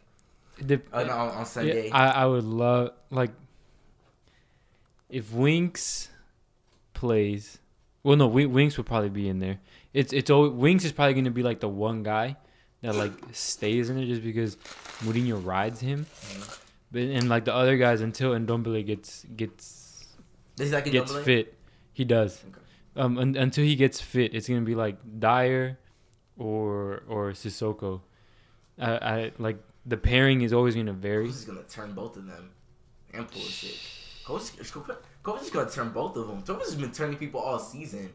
On Sunday. Yeah, I would love, like, if Winks plays. Well, no, Winks would probably be in there. It's always, Winks is probably going to be like the one guy that stays in it just because Mourinho rides him. Mm-hmm. But and the other guys, until Ndombele gets fit, he does. Okay. Until he gets fit, it's gonna be like Dyer or Sissoko. The pairing is always gonna vary. Coach is gonna turn both of them and Pulisic. Coach is gonna turn both of them. Coach has been turning people all season.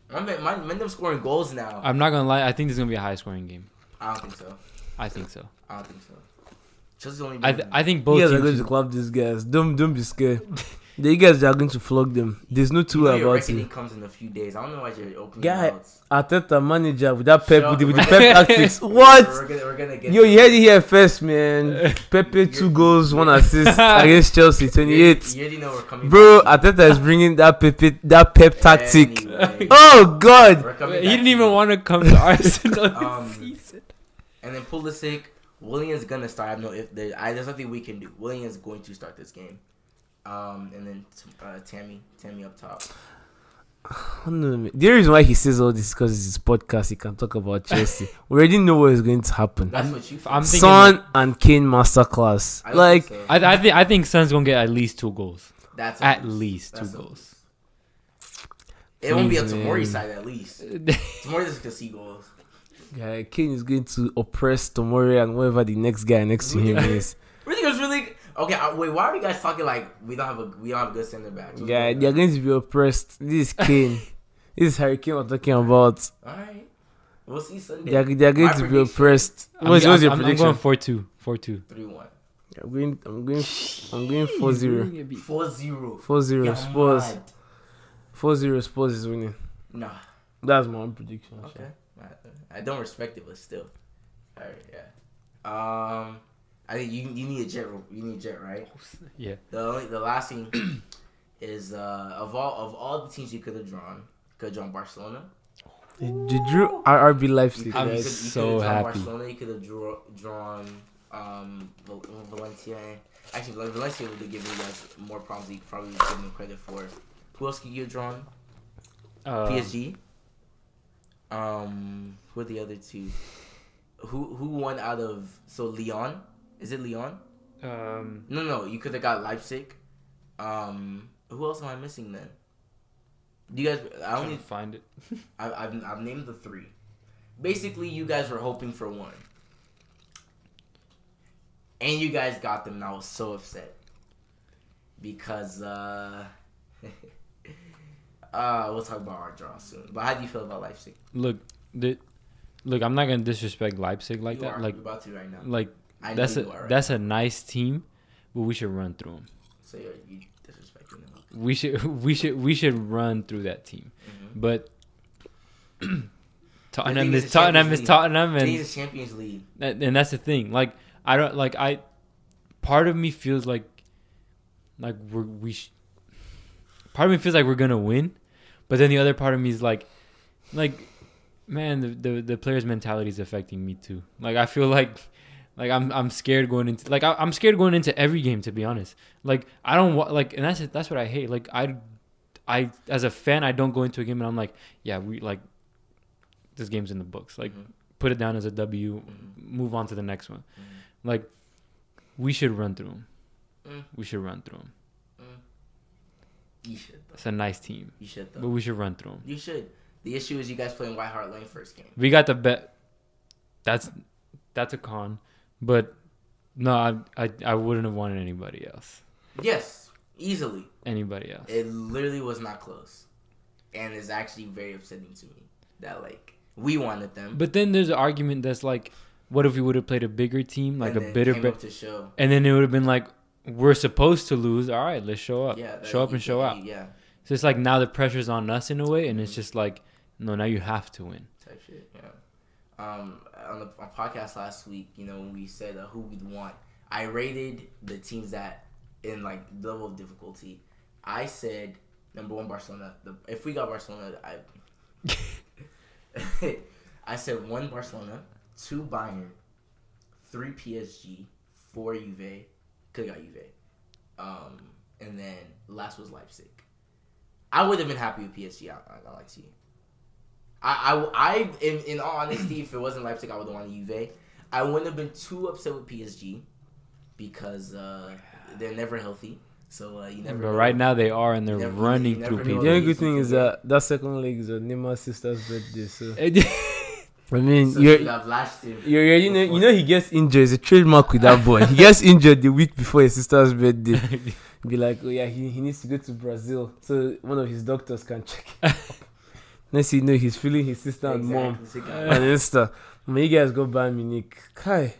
My them scoring goals now. I'm not gonna lie. I think this is gonna be a high scoring game. I don't think so. I think so. I think both teams are going to club these guys. Don't be scared. The guys are going to flog them. There's no two way about it. Comes in a few days. I don't know why you're opening guy, mouths. Arteta manager with that pep with the pep tactics. What? We're gonna get you heard it here first, man. Pepe 2 goals, 1 assist against Chelsea, 28. You already know we're coming. Bro, Arteta is bringing that pep tactic. Anyway, oh God! He didn't even want to come to Arsenal this season. And then Pulisic, William's gonna start. I have no if there's nothing we can do. William's going to start this game. And then Tammy up top. The reason why he says all this is because it's his podcast. He can talk about Chelsea. We already know what is going to happen. That's what you. I'm thinking Son and Kane masterclass. I think Son's gonna get at least 2 goals. That's at least 2 goals. It won't be up to Mori's side at least. Tomori doesn't get see goals. Yeah, Kane is going to oppress Tomori and whoever the next guy next to him is. Really. Okay, wait. Why are you guys talking like we don't have a good center back? Yeah, they're going to be oppressed. This is Kane. This is Harry Kane we're talking about. Alright. We'll see Sunday. They're going My to be prediction, oppressed. What's your I'm prediction? going 4-2. 4-2. 3-1. I'm going 4-0. 4-0. 4-0 You're Spurs. mad. 4-0 Spurs is winning. Nah. That's my own prediction. Okay. I don't respect it, but still. Alright, yeah. I think you need a jet. You need a jet, right? Yeah. The last thing is of all the teams you could have drawn Barcelona. You drew RRB Leipzig. I'm You so could have drawn happy. Barcelona. You could have drawn Valencia. Actually, Valencia would have given you guys more problems. You probably give them credit for. Who else could you have drawn? PSG. Who are the other two? Who won out of Lyon? Is it Lyon? No. You could have got Leipzig. Who else am I missing then? You guys, I only find it. I've named the three. Basically, you guys were hoping for one, and you guys got them. And I was so upset because we'll talk about our draw soon. But how do you feel about Leipzig? Look, I'm not gonna disrespect Leipzig like that. Like, you're about to right now. Like I know that's you are right that's now. a nice team, but we should run through them. So you disrespecting them. We should run through that team, Mm-hmm. but Tottenham thing is is Tottenham Champions is Tottenham, League. and It's Champions League. that's the thing. Like I don't like I. Part of me feels like part of me feels like we're gonna win, but then the other part of me is like, man, the players' mentality is affecting me too. Like I feel like I'm scared going into I'm scared going into every game, to be honest. Like I don't want and that's what I hate. Like I as a fan, I don't go into a game and I'm like, yeah, we this game's in the books. Like put it down as a W, move on to the next one. Like we should run through them. We should run through them. You should. Though. It's a nice team. You should though. But we should run through them. You should. The issue is you guys playing White Hart Lane first game. We got the bet. That's a con, but no, I wouldn't have wanted anybody else. Yes, easily. Anybody else? It literally was not close, and it's actually very upsetting to me that we wanted them. But then there's an argument that's like, what if we would have played a bigger team, like and a bitter came bet, up to show. and then it would have been like, we're supposed to lose. All right, let's show up. Yeah, show up and show out. Yeah, So it's like now the pressure's on us in a way, and it's just like, no, now you have to win. type shit. Yeah. On the podcast last week, when we said who we'd want, I rated the teams that in level of difficulty. I said number 1 Barcelona. If we got Barcelona, I said 1 Barcelona, 2 Bayern, 3 PSG, 4 Juve. Could have got Juve. And then last was Leipzig. I would have been happy with PSG. I like to you. I in all honesty, if it wasn't Leipzig, I would have wanted Juve. I wouldn't have been too upset with PSG because they're never healthy. So you never. But know. right now they are, and they're running through know. people. The only good thing is that second leg is Neymar's sister's birthday. So I mean, So you have lashed him. you know he gets injured. It's a trademark with that boy. He gets injured the week before his sister's birthday. Be like, oh yeah, he needs to go to Brazil so one of his doctors can check him. Next you know, he's feeling his sister and mom on Insta. When you guys go Bayern Munich, Kai.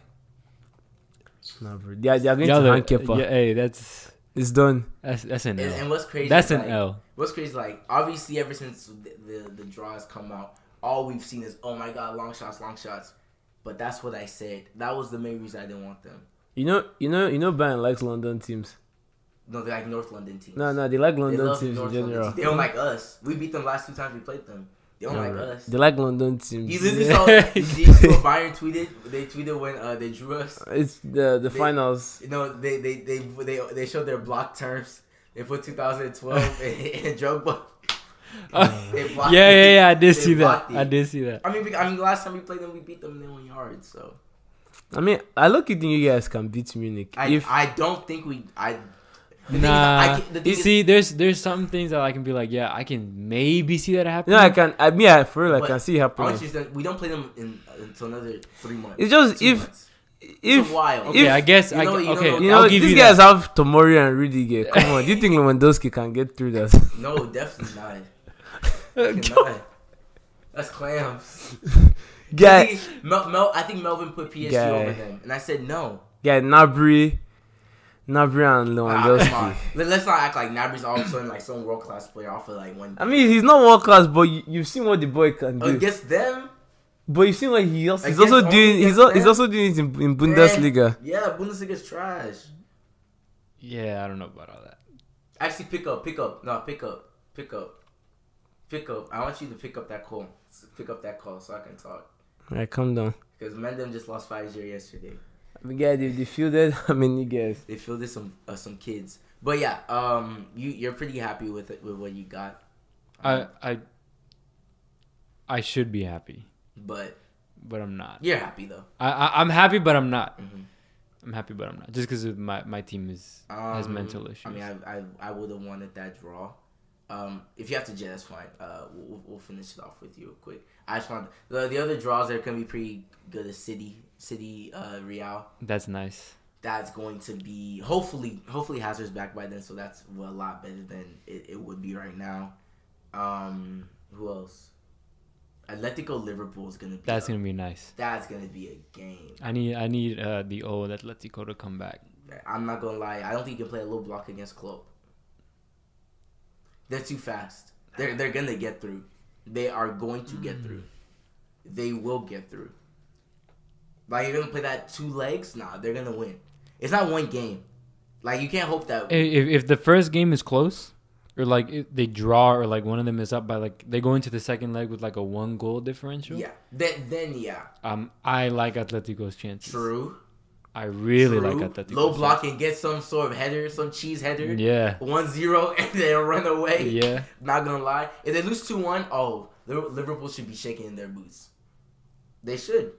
Nah, bro. They are going to handkeeper. Yeah, hey, that's It's done. an L. And what's crazy? That's is, an L. What's crazy? Obviously, ever since the draws come out, all we've seen is, oh my god, long shots. But that's what I said. That was the main reason I didn't want them. You know, Bayern likes London teams. No, they like North London teams. No, they like They London love teams in North London general. teams. They don't like us. We beat them last 2 times we played them. They don't like us. They like London teams. You literally saw what Bayern tweeted. They tweeted when they drew us. It's the finals. They showed their block terms. They put 2012 and Drogba. Yeah. I did see that. it. I did see that. I mean, the last time we played them, we beat them in 1 yard. So I mean, I look at you guys can beat Munich. I don't think we. Nah, there's some things that I can be like, yeah, I can maybe see that happening. No, I can. I for real, I can see it happening. We don't play them until another 3 months. It's just months. if It's a while. Okay, I guess. You know, I'll give these you guys that. have Tomori and Rudiger. Come on, do you think Lewandowski can get through that? No, definitely not. Cannot. That's clams. Guy, I think Melvin put PSG over them, and I said no. Yeah, Nabry and Come Lewandowski. on. Let's not act like Nabry's all of a sudden like some world class player off of like one. I mean, he's not world class, but you've seen what the boy can do. Against them. But you see what he's also Against doing. He's them? also doing it in Bundesliga. Yeah, Bundesliga's trash. Yeah, I don't know about all that. Actually, pick up. No, pick up. I want you to pick up that call. Pick up that call so I can talk. Alright, calm down. Because Mendham just lost 5-0 yesterday. Yeah, they fielded how many guys? They fielded some kids. But yeah, you're pretty happy with it, with what you got. I should be happy, but I'm not. You're happy though. I'm happy, but I'm not. Mm-hmm. I'm happy, but I'm not. Just because my team has mental issues. I mean, I would have wanted that draw. If you have to jet, that's fine. We'll finish it off with you quick. I just want the other draws are gonna be pretty good. As City, Real. That's nice. That's going to be hopefully Hazard's back by then, so that's a lot better than it would be right now. Who else? Atletico Liverpool is gonna be. That's gonna be nice. That's gonna be a game. I need the old Atletico to come back. I'm not gonna lie. I don't think you can play a low block against Klopp. They're too fast. They're gonna get through. They are going to get through. They will get through. Like, you're gonna play that 2 legs? Nah, they're gonna win. It's not one game. Like, you can't hope that. If the first game is close, or like they draw, or like one of them is up by like they go into the second leg with like a 1 goal differential. Yeah. Then yeah. I like Atletico's chances. True. I really like Atletico. Low block and get some sort of header, some cheese header. Yeah. 1-0 and then run away. Yeah. Not gonna lie. If they lose 2-1, Liverpool should be shaking in their boots. They should.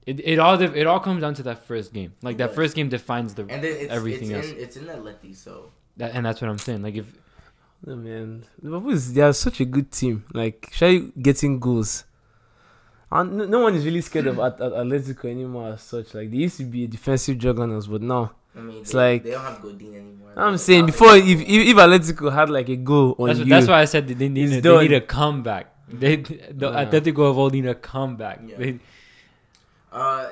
It all comes down to that first game. Like that first game defines everything else. It's in Atleti, so. And that's what I'm saying. Like if. Oh, man, they are such a good team. Like, Shai getting goals. And no one is really scared of Atletico anymore as such. Like, they used to be a defensive juggernauts, but now they don't have Godin anymore. I'm saying before, if Atletico had like a goal on that's why I said they need a comeback. Atletico of all need a comeback. Yeah.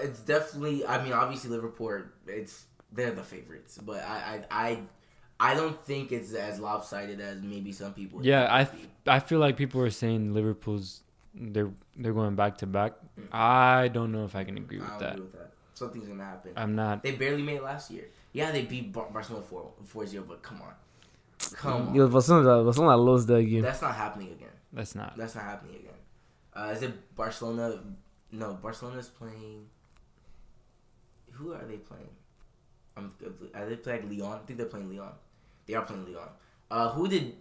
It's definitely. I mean, obviously Liverpool. They're the favorites, but I don't think it's as lopsided as maybe some people. Yeah, I feel like people are saying Liverpool's. They're going back to back. I don't know if I can agree with that. Agree with that. Something's gonna happen. I'm not. They barely made it last year. Yeah, they beat Barcelona 4-0, but come on. Yo, Barcelona lost that game. That's not happening again. That's not happening again. Is it Barcelona? No, Barcelona's playing. Who are they playing? Are they playing Lyon? I think they're playing Lyon. They are playing Lyon. Who did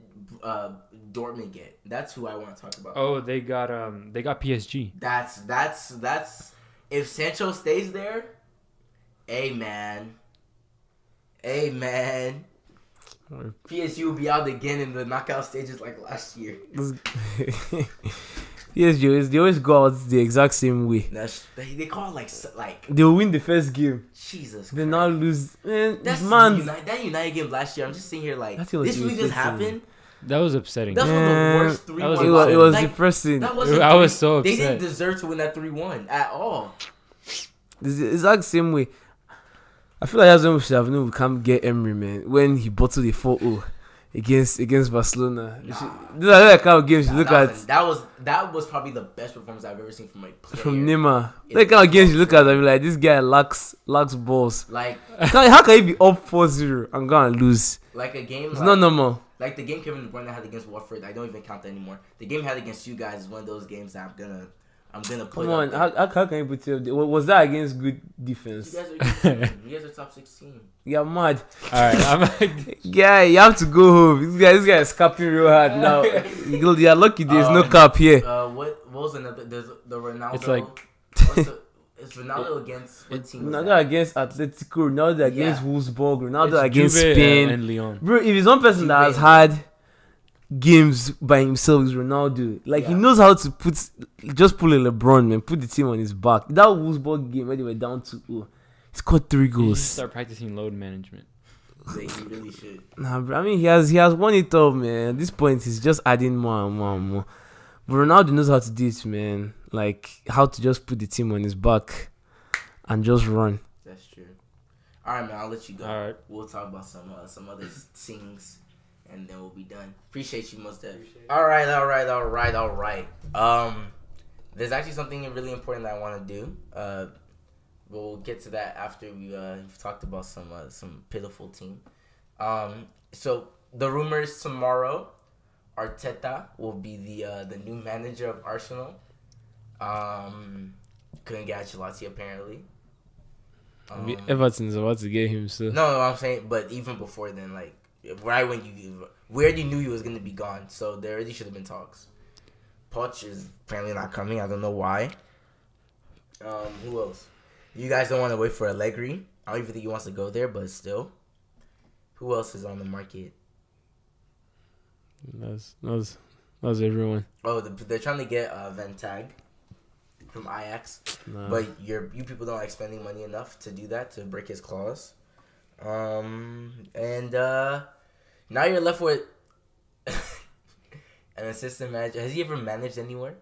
Dortmund get? That's who I want to talk about. Oh, they got PSG. That's if Sancho stays there, amen. PSG will be out again in the knockout stages like last year. PSG, they always go out the exact same way. They call it like they'll win the first game. Jesus Christ. They now lose. That United game last year. I'm just sitting here like this week just happened. That was upsetting. That's one of the worst 3-1. It was depressing. I was so upset. They didn't deserve to win that 3-1 at all. The exact same way. I feel like that's when we should have known we can't get Emery, man. When he bottled the 4-0 against Barcelona. These are the kind of games you look at. That was probably the best performance I've ever seen from a player. From Neymar. That kind of games you look at and be like, this guy lacks balls. Like, how can he be up 4-0 and go and lose? Like a game. It's not normal. Like the game Kevin De Bruyne had against Watford, I don't even count that anymore. The game he had against you guys is one of those games that I'm gonna put. Come on, how can you put it up? Was that against good defense? You guys are top 16. You're mad. Alright, I'm like, yeah, you have to go home. This guy is capping real hard now. You're lucky there's no cap here. What was another? There's the Ronaldo. It's like it's Ronaldo against what team? Ronaldo against Atletico, Ronaldo against Wolfsburg, Ronaldo against Juve Spain and Lyon. Bro, if it's one person that has had games by himself, is Ronaldo. Like he knows how to pull a LeBron, man, put the team on his back. That Wolfsburg game where they were down 2-0, he scored 3 goals. Start practicing load management. Like, he really should. Nah, bro. I mean, he has won it all, man. At this point, he's just adding more and more and more. But Ronaldo knows how to do it, man. Like how to just put the team on his back and just run. That's true. All right, man. I'll let you go. All right. We'll talk about some other things, and then we'll be done. Appreciate you, most definitely. All right. There's actually something really important that I want to do. We'll get to that after we've talked about some pitiful team. So the rumors tomorrow, Arteta will be the new manager of Arsenal. Couldn't get Ancelotti apparently. Everton's about to get him, so. No, I'm saying, but even before then, like right when we already knew he was gonna be gone, so there already should have been talks. Poch is apparently not coming. I don't know why. Who else? You guys don't want to wait for Allegri. I don't even think he wants to go there, but still. Who else is on the market? That's everyone. Oh, they're trying to get Van Tag from Ajax, but you people don't like spending money enough to do that, to break his clause. And now you're left with an assistant manager. Has he ever managed anywhere?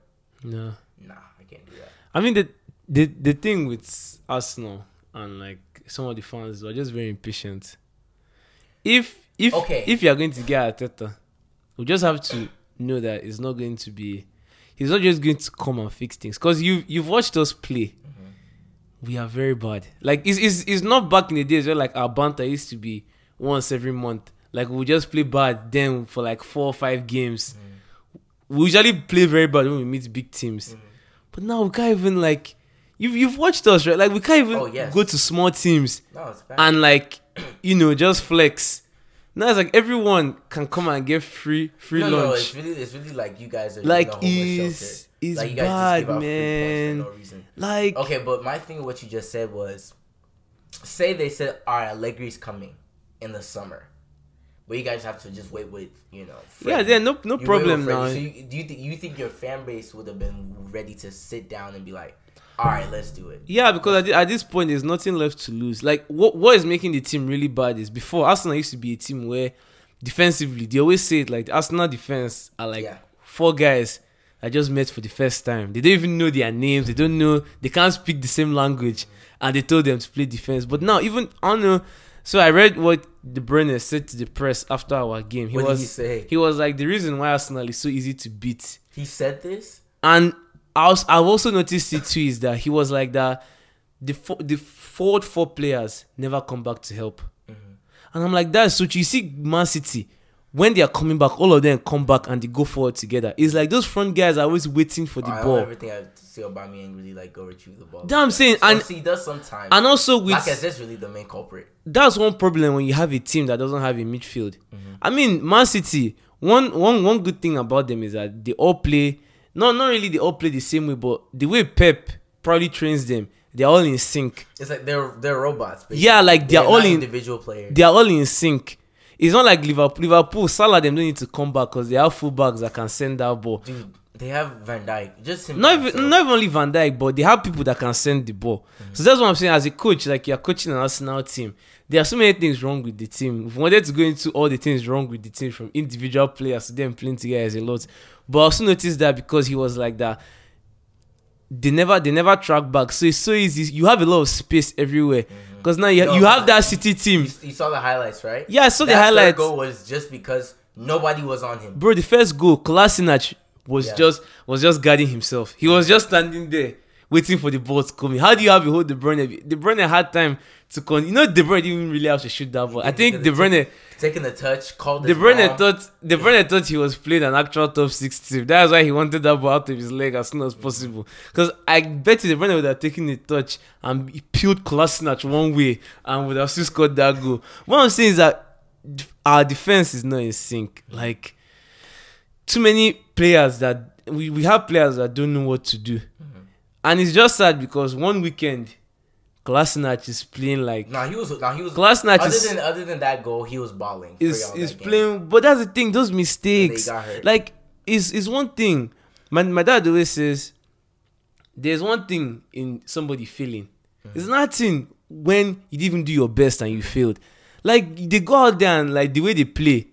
No. Nah, I can't do that. I mean, the thing with Arsenal and like some of the fans are just very impatient. If you are going to get Arteta, we just have to know that it's not going to be. He's not just going to come and fix things. Because you've watched us play. Mm-hmm. We are very bad. Like it's not back in the days where like our banter used to be once every month. Like we just play bad then for like 4 or 5 games. We usually play very bad when we meet big teams. But now we can't even like you've watched us, right? Like we can't even go to small teams and like just flex. Now it's like everyone can come and get free lunch. No, it's really like you guys are like it's like bad, man. For no reason. Like okay, but my thing with what you just said was, say they said, all right, Allegri's coming in the summer, but you guys have to just wait with Fred. Yeah, no problem now. So do you think your fan base would have been ready to sit down and be like, all right, let's do it? Yeah, because at this point, there's nothing left to lose. Like, what is making the team really bad is before, Arsenal used to be a team where defensively, they always say it like the Arsenal defense are like 4 guys that just met for the first time. They don't even know their names. They can't speak the same language. And they told them to play defense. But now, even, I don't know. So I read what De Bruyne said to the press after our game. What did he say? He was like, the reason why Arsenal is so easy to beat. He said this? And I've also noticed it too is that he was like that the forward 4 players never come back to help. And I'm like, that's so you see Man City, when they are coming back, all of them come back and they go forward together. It's like those front guys are always waiting for the ball. Everything I have to say about me and really like go retrieve the ball. That's I'm saying. And he does sometimes. And also with that's really the main culprit. That's one problem when you have a team that doesn't have a midfield. I mean, Man City, one good thing about them is that they all play. Not really they all play the same way, but the way Pep probably trains them, they're all in sync. It's like they're robots. Basically. Yeah, like they're all in individual players. They are all in sync. It's not like Liverpool, Salah, them don't need to come back because they have fullbacks that can send that ball. Dude, they have Van Dijk. Just him. Not even only Van Dijk, but they have people that can send the ball. So that's what I'm saying. As a coach, like you're coaching an Arsenal team, there are so many things wrong with the team. If we wanted to go into all the things wrong with the team, from individual players to them playing together, is a lot. But I also noticed that because he was like that, they never track back. So it's so easy. You have a lot of space everywhere. Because now you have that City team. You saw the highlights, right? Yeah, I saw the highlights. That goal was just because nobody was on him. Bro, the first goal, Kolasinac was just guarding himself. He was just standing there waiting for the ball to come in. How do you have a hold De Bruyne? De Bruyne had time to De Bruyne didn't really have to shoot that ball. I think De Bruyne taking the touch, called De Bruyne thought he was playing an actual top 6 team. That's why he wanted that ball out of his leg as soon as possible. Because I bet you De Bruyne would have taken the touch and he peeled Kolasinac one way and would have still scored that goal. What I'm saying is that our defense is not in sync. Like, too many players that we have players that don't know what to do. And it's just sad because one weekend Kolasinac is playing like he was Kolasinac other than that goal, he was balling. Is playing, but that's the thing. Those mistakes, like, is one thing. My dad always says, there's one thing in somebody failing. There's nothing when you didn't even do your best and you failed. Like they go out there and like the way they play,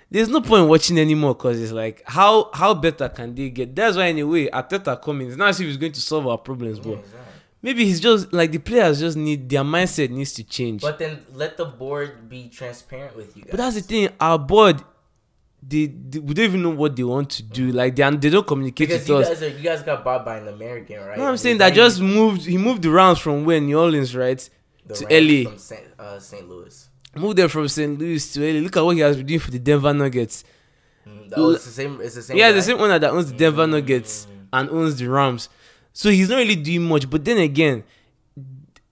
there's no point watching anymore because it's like how better can they get? That's why anyway Arteta coming. It's not as if he's going to solve our problems, but maybe he's just like the players just need their mindset needs to change. But then let the board be transparent with you guys. But that's the thing, our board. We don't even know what they want to do. Like they don't communicate because with us. You guys got bought by an American, right? No, I'm saying that just moved. He moved the rounds from where New Orleans, right, to LA. From St. Louis. Moved them from St. Louis to LA. Look at what he has been doing for the Denver Nuggets. It's the same. It's the same. Yeah, guy? the same owner that owns the Denver Nuggets and owns the Rams. So he's not really doing much. But then again,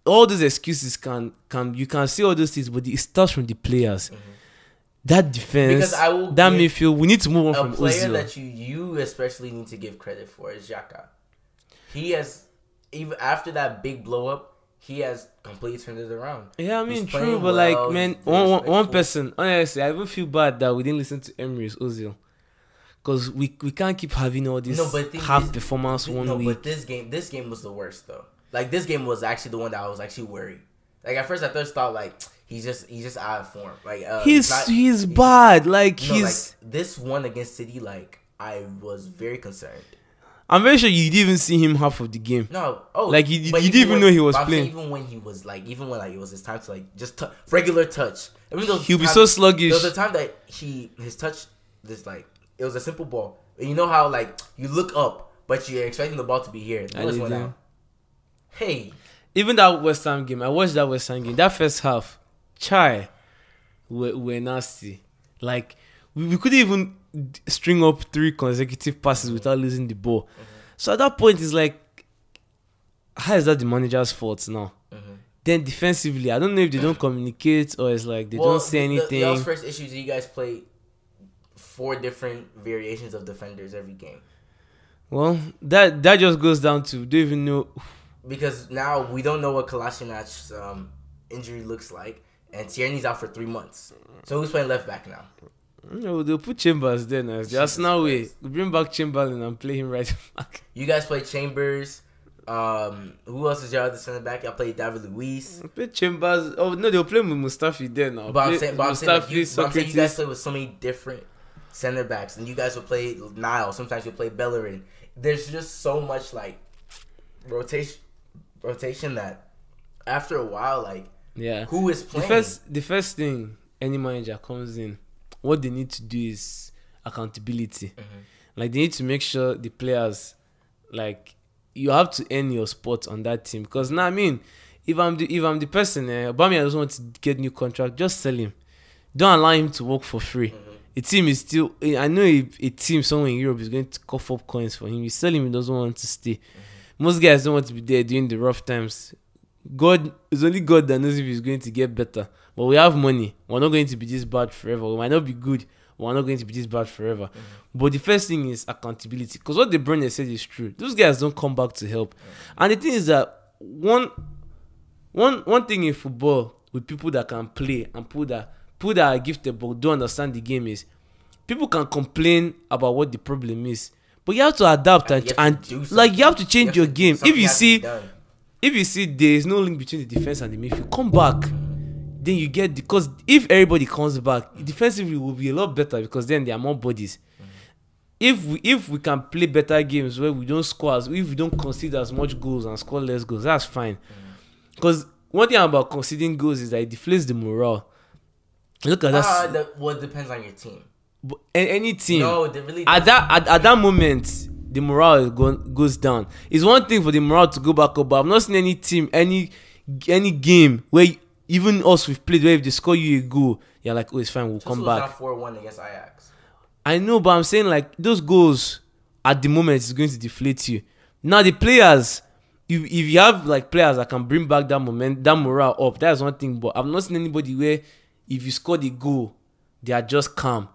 all those excuses can you can see all those things, but it starts from the players. That defense, that midfield, we need to move on from Ozil. A player that you especially need to give credit for is Xhaka. He has, even after that big blow up, he has completely turned it around. Yeah, I mean, true, but well, like, man, one person, honestly, I even feel bad that we didn't listen to Emery's Ozil. Because we can't keep having all this half performance one week. But this game was the worst, though. Like, this game was actually the one that I was actually worried. Like, at first I thought, like, he's just out of form. Like he's bad. Like he's like, this one against City. Like I was very concerned. I'm very sure you didn't even see him half of the game. No, like you didn't even know he was playing. Even when he was like, even when like it was his time to like just regular touch. He'll be so sluggish. There was a time that his touch this like it was a simple ball. And you know how like you look up, but you're expecting the ball to be here. Went out. Hey. Even that West Ham game, I watched that West Ham game. That first half. Chai, we're nasty. Like we couldn't even string up 3 consecutive passes without losing the ball. So at that point, it's like, how is that the manager's fault now? Then defensively, I don't know if they don't communicate or it's like they don't say anything. The first issue is you guys play 4 different variations of defenders every game. Well, that just goes down to don't even know. Because now we don't know what Kolasinac's injury looks like. And Tierney's out for 3 months. So who's playing left back now? No, they'll put Chambers there now. There's no way. We'll bring back Chamberlain and play him right back. You guys play Chambers. Who else is your other center back? Y'all play David Luiz. Play Chambers. Oh no, they'll play with Mustafi there now. But I'm saying you guys play with so many different center backs, and you guys will play Niall. Sometimes you'll play Bellerin. There's just so much like rotation that after a while, like who is playing? The first thing any manager comes in, what they need to do is accountability. Like they need to make sure the players like. You have to earn your spot on that team because now I mean, if I'm the person, Aubameyang doesn't want to get new contract, just sell him. Don't allow him to work for free. A team is still. I know a team somewhere in Europe is going to cough up coins for him. You sell him, he doesn't want to stay. Most guys don't want to be there during the rough times. God, it's only God that knows if he's going to get better. But we have money. We're not going to be this bad forever. We might not be good. We're not going to be this bad forever. But the first thing is accountability. Because what the Bruyne said is true. Those guys don't come back to help. And the thing is that one thing in football with people that can play and people that are gifted but don't understand the game is people can complain about what the problem is. But you have to adapt and like you have to change your game. If you see there is no link between the defense and the midfield, come back. Then you get because if everybody comes back, defensively will be a lot better because then there are more bodies. If we can play better games where we don't score if we don't concede as much goals and score less goals, that's fine. Because one thing about conceding goals is that it deflates the morale. Look at that. Well, it depends on your team. But any team. No, it really at that moment, the morale goes down. It's one thing for the morale to go back up, but I've not seen any team, any game where. Even us, we've played where if they score you a goal, you're like, oh, it's fine, we'll come back. 4-1 against Ajax. I know, but I'm saying like those goals at the moment is going to deflate you. Now the players, if you have like players that can bring back that morale up, that's one thing. But I've not seen anybody where if you score the goal, they are just calm,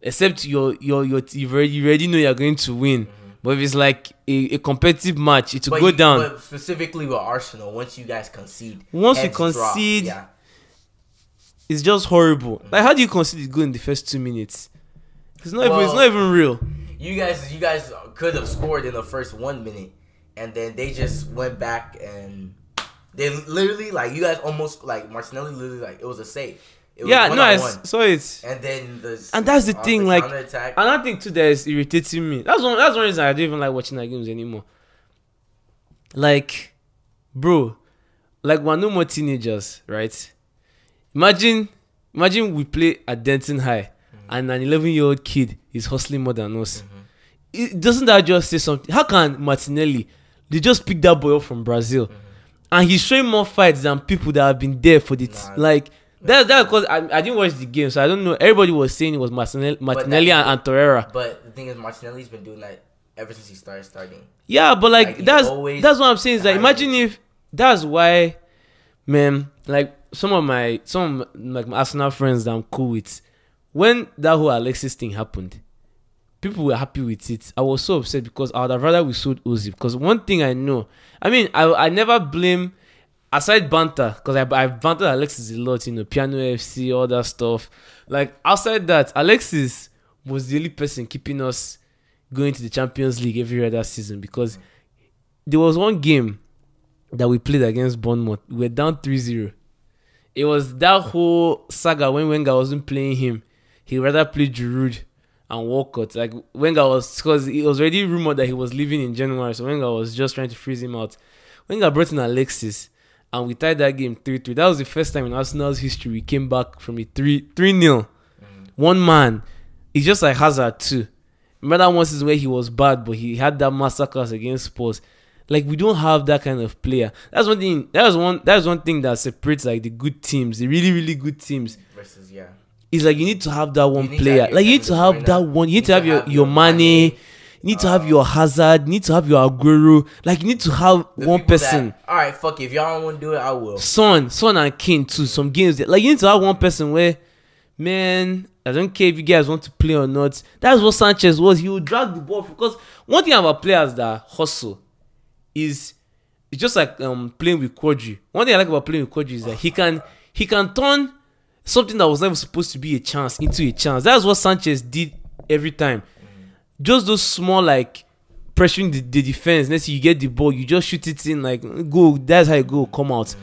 except you already know you're going to win. But if it's like a competitive match, it will go down. But specifically with Arsenal, once you guys concede. Once you concede, it's just horrible. Like, how do you concede a goal in the first 2 minutes? It's not even real. You guys could have scored in the first 1 minute, and then they just went back and they literally, like, you guys almost, like, Martinelli literally, like, it was a save. It was one-on-one. So it's and then that's the thing. Like counterattack. another thing too that is irritating me. That's one reason I don't even like watching the games anymore. Like, bro, like we're no more teenagers, right? Imagine we play at Denton High, and an 11-year-old kid is hustling more than us. Doesn't that just say something? How can Martinelli? They just picked that boy up from Brazil, and he's showing more fights than people that have been there for the like. That's because I didn't watch the game, so I don't know. Everybody was saying it was Martinelli and Torreira. But the thing is, Martinelli's been doing that ever since he started starting. Yeah, but like that's what I'm saying. Is like imagine if that's why, man. Like some of my Arsenal friends that I'm cool with, when that whole Alexis thing happened, people were happy with it. I was so upset because I would have rather we sold Ozil. Because one thing I know, I mean, I never blame. Aside banter, because I've bantered Alexis a lot, Piano FC, all that stuff. Like, outside that, Alexis was the only person keeping us going to the Champions League every other season. Because there was one game that we played against Bournemouth. We were down 3-0. It was that whole saga when Wenger wasn't playing him. He rather played Giroud and Walcott. Like, Wenger was, because it was already rumored that he was leaving in January. So Wenger was just trying to freeze him out. Wenger brought in Alexis. And we tied that game 3-3. That was the first time in Arsenal's history we came back from a 3-0. One man. It's just like Hazard too. Remember that one season where he was bad, but he had that massacres against Spurs. Like, we don't have that kind of player. That's one thing. That's one thing that separates like the good teams, the really, really good teams. Versus It's like you need to have that one player. Like you need to have that one. You need to have your Mane. You need to have your Hazard. You need to have your Aguero. Like, you need to have one person. Alright, fuck it. If y'all don't want to do it, I will. Son and Kane too. Some games. Like, you need to have one person where, man, I don't care if you guys want to play or not. That's what Sanchez was. He would drag the ball. Because one thing about players that hustle is, it's just like playing with Quadri. One thing I like about playing with Quadri is that he can turn something that was never supposed to be a chance into a chance. That's what Sanchez did every time. Just those small, like, pressuring the defense. Next, you get the ball, you just shoot it in, like, go. That's how you go, come out.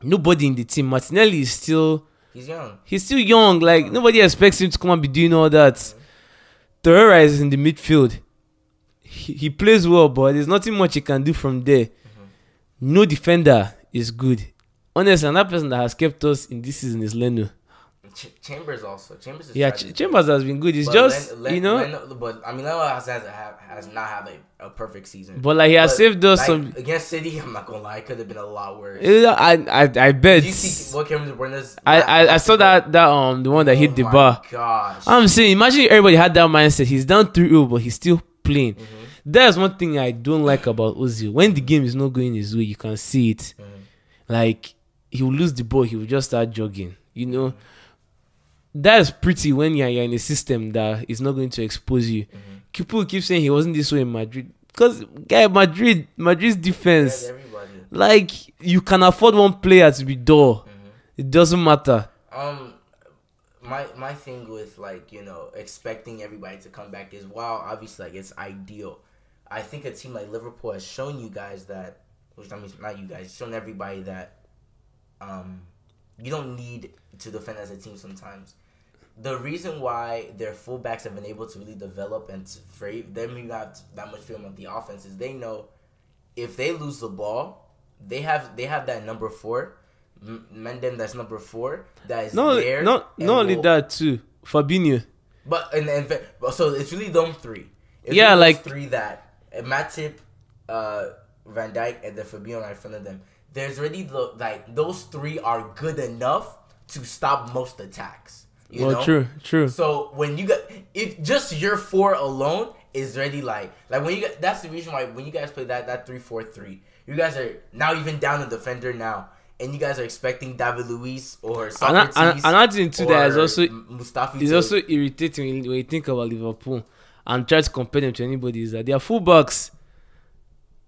Nobody in the team. Martinelli is still... He's young. He's still young. Like, nobody expects him to come and be doing all that. Torreira is in the midfield. He plays well, but there's nothing much he can do from there. No defender is good. Honestly, another person that has kept us in this season is Leno. Chambers also. Chambers has been good. It's just, but I mean, Leno has not had a perfect season. But like he has saved us like, some. Against City, I'm not gonna lie, it could have been a lot worse. I bet. Did you see what Cameron De Bruyne's? I saw that the one that hit the bar. Gosh. I'm saying, imagine everybody had that mindset. He's down 3-0, but he's still playing. That's one thing I don't like about Ozil. When the game is not going his way, you can see it. Like, he will lose the ball, he will just start jogging. That's pretty when you're in a system that is not going to expose you. People keep saying he wasn't this way in Madrid. Because, Madrid's defense, like, you can afford one player to be dull. It doesn't matter. My thing with, like, expecting everybody to come back is, while obviously, like, it's ideal, I think a team like Liverpool has shown you guys that, which I mean, not you guys, shown everybody that you don't need to defend as a team sometimes. The reason why their fullbacks have been able to really develop and for them not that much film on the offense is they know if they lose the ball, they have that number 4, Mendem, that's number 4, that is there. Not only that too, Fabinho. But so it's really them 3. Like 3 that Matip, Van Dijk, and then Fabinho are in front of them. There's already those 3 are good enough to stop most attacks. You know? True. So when you if just your 4 alone is already like when you that's the reason why when you guys play that 3-4-3, you guys are now even down a defender now, and you guys are expecting David Luiz or Socrates. Another thing too that is also Mustafi. It's also irritating when you think about Liverpool and try to compare them to anybody. Is that their fullbacks,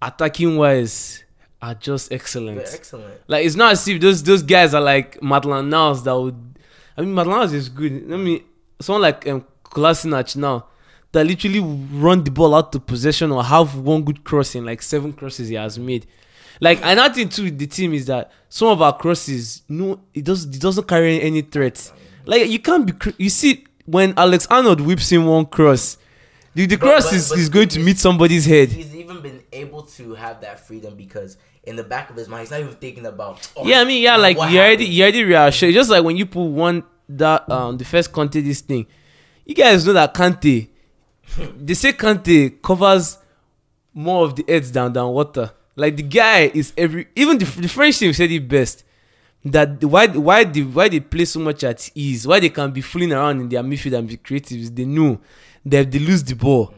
attacking wise, are just excellent. They're excellent. Like, it's not as if those guys are like Maitland-Niles that would. I mean, Maitland-Niles is good. I mean, someone like Kolasinac now that literally run the ball out to possession or have one good crossing, like 7 crosses he has made. Like another thing too with the team is that some of our crosses, no, it doesn't carry any threat. Like you can't be. You see when Alex Arnold whips in one cross, the cross is going to meet somebody's head. He's even been able to have that freedom because in the back of his mind, he's not even thinking about. Oh, yeah, I mean, yeah, like you already reassured. Just like when you put the first Kante this thing, you guys know that Kante, they say Kante covers more of the heads than water. Like the guy is even the French team said it best. That why they play so much at ease, why they can be fooling around in their midfield and be creative is they know that they lose the ball.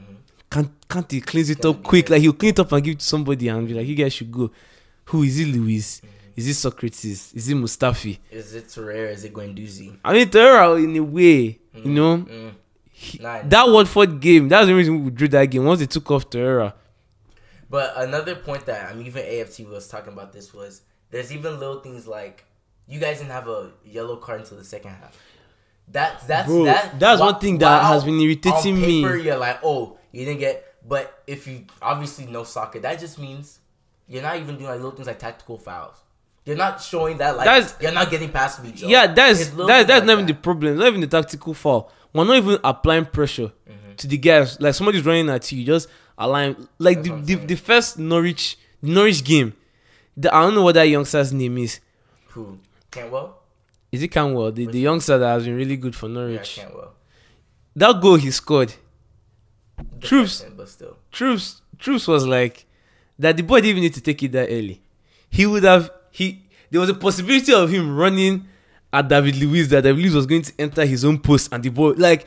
Can't he cleans it up quick? Like he'll clean it up and give it to somebody and be like, you guys should go. Who is it? Luis? Is it Socrates? Is it Mustafi? Is it Torreira? Is it Guendouzi? I mean Torreira in a way, you know. That Watford game, that's the reason we drew that game. Once they took off Torreira. But another point that even AFT was talking about this was there's even little things like you guys didn't have a yellow card until the second half. That's one thing that has been irritating on paper, me. You're like, oh, you didn't get. But if you obviously know soccer, that just means you're not even doing like little things like tactical fouls. You're not showing that like you're not getting past me. Yeah, that's like not even the problem. Not even the tactical foul. We're not even applying pressure to the guys. Like somebody's running at you, just align. Like the first Norwich game. I don't know what that youngster's name is. Who? Cantwell? Is it Cantwell? The youngster that has been really good for Norwich. Yeah, Cantwell. That goal he scored. Troops was like that. The boy didn't even need to take it that early. He would have. There was a possibility of him running at David Luiz. That David Luiz was going to enter his own post, and the ball like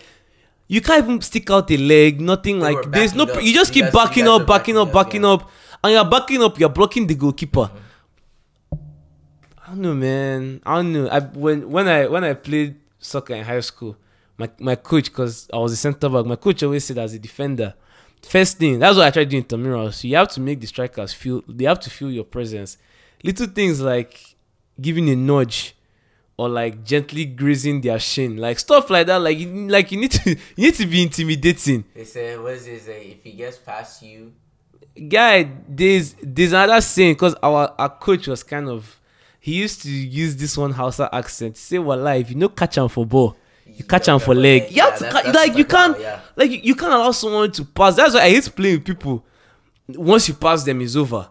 you can't even stick out a leg. Nothing like there's no. You just keep backing up, and you're backing up. You're blocking the goalkeeper. I don't know, man. I don't know. When I played soccer in high school, my coach, because I was a centre back, my coach always said as a defender, first thing, that's what I tried doing in Tamira. So you have to make the strikers they have to feel your presence. Little things like giving a nudge or like gently grazing their shin, like stuff like that. Like you need to be intimidating. They say, what does it say? If he gets past you, guy, there's another saying because our coach was kind of. He used to use this one Hausa accent. Say, "Wallah, if you no catch him for ball, you catch him for leg. You have to like you can't you can't allow someone to pass. That's why I hate playing with people. Once you pass them, it's over.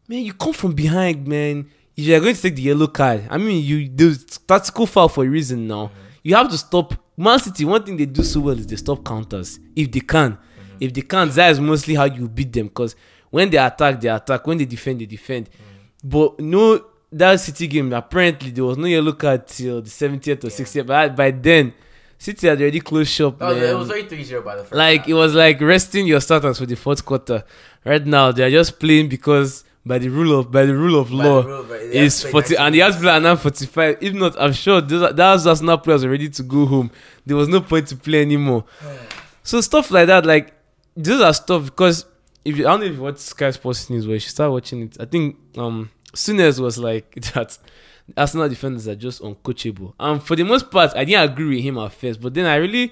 Man, you come from behind, man. If you're going to take the yellow card, I mean, you do tactical foul for a reason now. You have to stop. Man City, one thing they do so well is they stop counters if they can. If they can't, that is mostly how you beat them. Because when they attack, they attack. When they defend, they defend. But no. That City game, apparently there was no yellow card till the 70th or 60th. But by then, City had already closed shop. Oh, it was already 3-0 by the first like half. It was like resting your starters for the fourth quarter. Right now, they are just playing because by the rule of law, it's 40 and he has to play another 45. If not, I'm sure those Arsenal players are ready to go home. There was no point to play anymore. So stuff like that, like those are stuff because I don't know if you watch Sky Sports News, where you should start watching it. I think Souness was like that Arsenal defenders are just uncoachable. And for the most part, I didn't agree with him at first, but then I really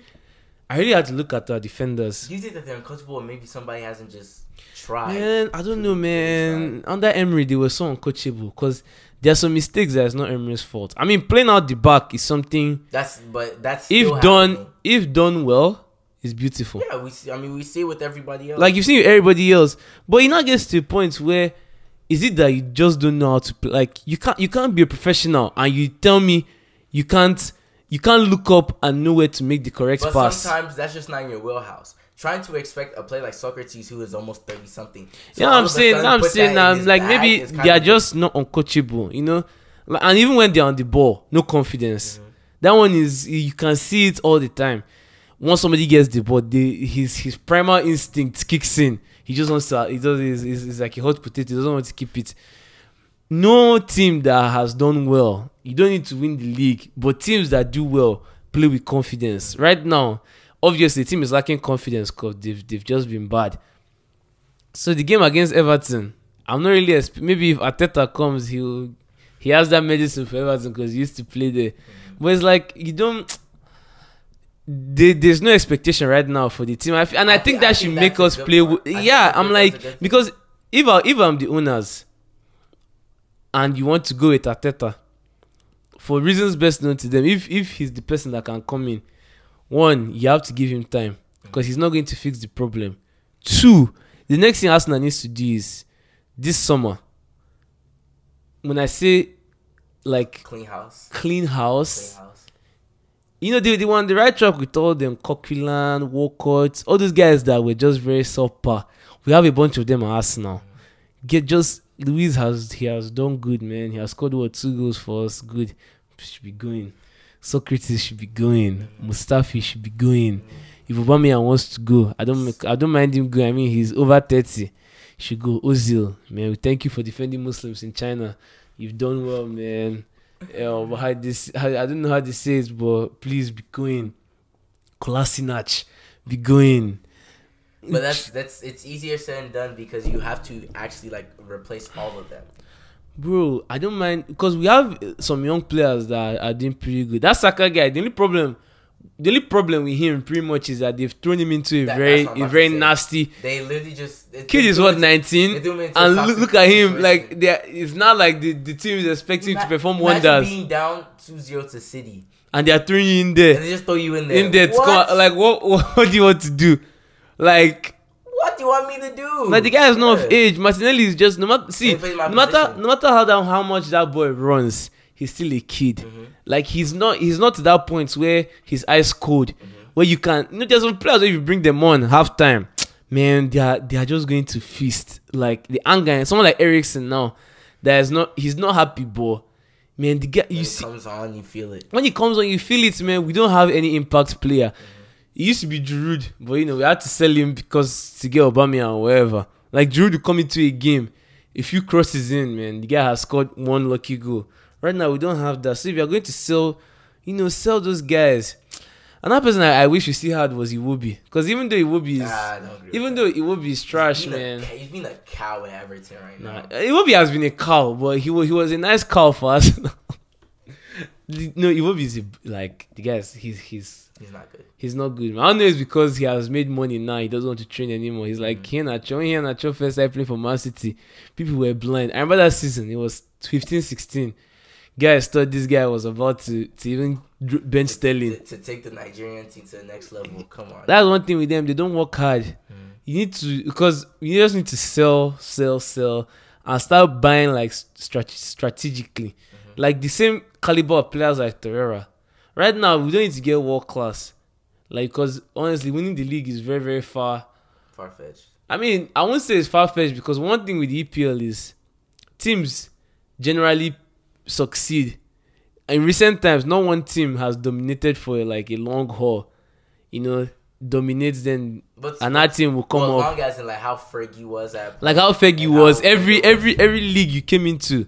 had to look at our defenders. Do you think that they're uncoachable or maybe somebody hasn't just tried? Man, I don't know, man. Under Emery, they were so uncoachable because there are some mistakes that is not Emery's fault. I mean, playing out the back is something that's if done well, it's beautiful. Yeah, we see it with everybody else. Like you've seen with everybody else, but it now gets to a point where. Is it that you just don't know how to play? Like you can't be a professional and you tell me you can't look up and know where to make the correct pass. But sometimes that's just not in your wheelhouse. Trying to expect a player like Socrates who is almost 30 something. So yeah, I'm saying like maybe they are just not uncoachable, you know. Like, and even when they're on the ball, no confidence. That one is you can see it all the time. Once somebody gets the ball, his primal instinct kicks in. He just wants to. He's like a hot potato. He doesn't want to keep it. No team that has done well, you don't need to win the league. But teams that do well play with confidence. Right now, obviously, the team is lacking confidence because they've just been bad. So the game against Everton, I'm not really. Maybe if Arteta comes, he has that medicine for Everton because he used to play there. But it's like you don't. There's no expectation right now for the team, I think that should make us play. Yeah, I'm like because if I'm the owners, and you want to go with Arteta, for reasons best known to them, if he's the person that can come in, one, you have to give him time because he's not going to fix the problem. Two, the next thing Arsenal needs to do is this summer. When I say like clean house, you know they were on the right track with all them Coquelin, Walcott, all those guys that were just very subpar. We have a bunch of them at Arsenal. Luis has done good, man. He has scored 2 goals for us. Good, should be going. Socrates should be going. Mustafi should be going. If Aubameyang wants to go, I don't mind him going. I mean, he's over 30. He should go. Ozil, man, we thank you for defending Muslims in China. You've done well, man. I don't know how to say it, but please be going. Kolasinac, be going. But it's easier said than done because you have to actually like replace all of them. Bro, I don't mind because we have some young players that are doing pretty good. That Saka guy, the only problem with him pretty much is that they've thrown him into a very nasty. They literally just kid is what 19, and look at him like it's not like the team is expecting him to perform wonders. Being down 2-0 to City, and they are throwing you in there. And they just throw you in there. Like what do you want to do? Like, what do you want me to do? Like the guy is not of age. Martinelli is just no matter how much that boy runs, he's still a kid. Mm-hmm. Like he's not to that point where his eyes cold, where you can. There's some players where if you bring them on halftime, man, they are just going to feast. Like the anger, someone like Eriksen now, he's not happy, but man, the guy comes on, you feel it. When he comes on, you feel it, man. We don't have any impact player. It used to be Giroud, but we had to sell him because to get Aubameyang or whatever. Like Giroud would come into a game, a few crosses in, man, the guy has scored 1 lucky goal. Right now we don't have that. So if you're going to sell those guys. Another person I wish we still had was Iwobi, because even though Iwobi is trash, man. He's been a cow in Everton right now. Iwobi has been a cow, but he was a nice cow for us. No, Iwobi is the guys. He's not good. He's not good, man. I don't know it's because he has made money now. He doesn't want to train anymore. He's like, Iheanacho first started playing for Man City. People were blind. I remember that season. It was 15-16. Guys thought this guy was about to even bench Sterling. To take the Nigerian team to the next level. Come on. That's one thing with them. They don't work hard. You need to, because you just need to sell, and start buying like strategically. Like the same caliber of players like Torreira. Right now, we don't need to get world class. Like, because honestly, winning the league is very, very far-fetched. I mean, I won't say it's far-fetched because one thing with the EPL is teams generally succeed. In recent times, no one team has dominated for like a long haul. Dominates then another team will come up. Long as in like how Fergie was at. Like how Fergie was. Every league you came into,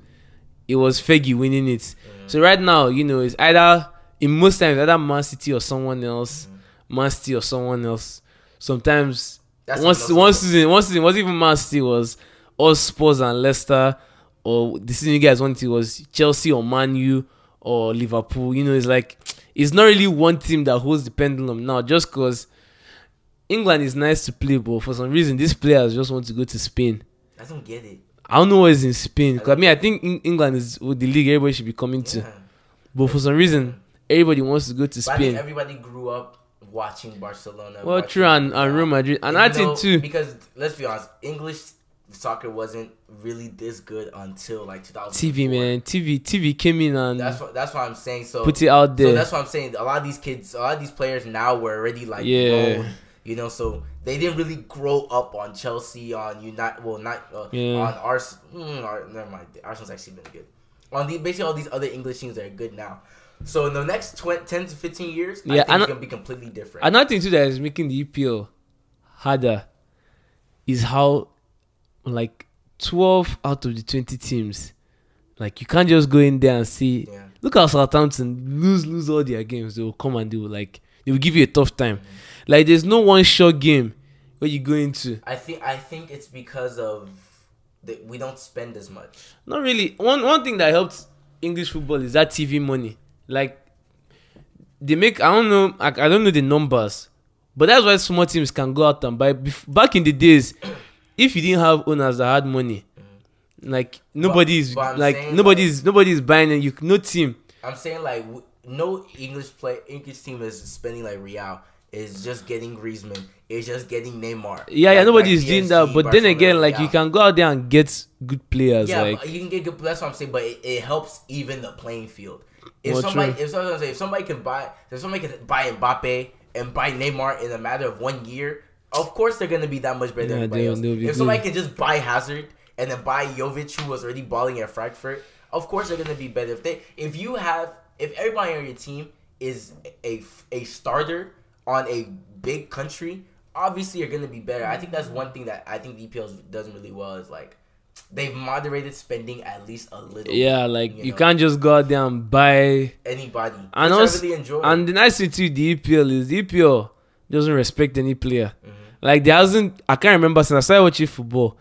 it was Fergie winning it. So right now, it's either in most times either Man City or someone else. Man City or someone else. Sometimes one season wasn't even Man City, was all Spurs and Leicester, or the season you guys wanted was Chelsea or Man U or Liverpool. It's like it's not really one team that holds the pendulum now, just because England is nice to play, but for some reason these players just want to go to Spain. I don't get it. I don't know what is in Spain. Because I think England is with the league everybody should be coming to. But for some reason, everybody wants to go to Spain. I think everybody grew up watching Barcelona. Well, true, and Real Madrid. And I think too. Because, let's be honest, English soccer wasn't really this good until like 2004. TV, man. TV came in and... That's what I'm saying. So put it out there. So that's what I'm saying. A lot of these players now were already like grown. So they didn't really grow up on Chelsea, on on Arsenal. Never mind, Arsenal's actually been good. On basically all these other English teams that are good now. So in the next 10 to 15 years, I think it's gonna be completely different. Another thing too that is making the EPL harder is how like 12 out of the 20 teams, like you can't just go in there and see. Look at Southampton lose all their games. They will come and they will give you a tough time. Like there's no one short game where you go into. I think it's because of we don't spend as much. Not really. One thing that helps English football is that TV money. Like they make, I don't know the numbers, but that's why small teams can go out and buy. Back in the days, if you didn't have owners that had money, Like nobody's but like saying, nobody's buying it. No team. I'm saying like no English team is spending like Real. Is just getting Griezmann. It's just getting Neymar. Yeah, nobody's doing PSG, that. But Barcelona, then again, like Real. you can go out there and get good players. Yeah, like but you can get good. That's what I'm saying. But it helps even the playing field. If Well, somebody, true. if somebody can buy Mbappe and buy Neymar in a matter of 1 year, of course they're gonna be that much better than everybody else. they'll be If somebody good. can just buy Hazard and then buy Jovic, who was already balling at Frankfurt, of course they're gonna be better. If everybody on your team is a starter on a big country, obviously you're gonna be better. I think that's one thing that I think the EPL doesn't really well is like they've moderated spending at least a little. yeah, like you can't just go out there and buy anybody. and Which also, I really enjoy. and the nice thing too, the EPL is the EPL doesn't respect any player. Mm-hmm. Like there hasn't, I can't remember since I started watching football,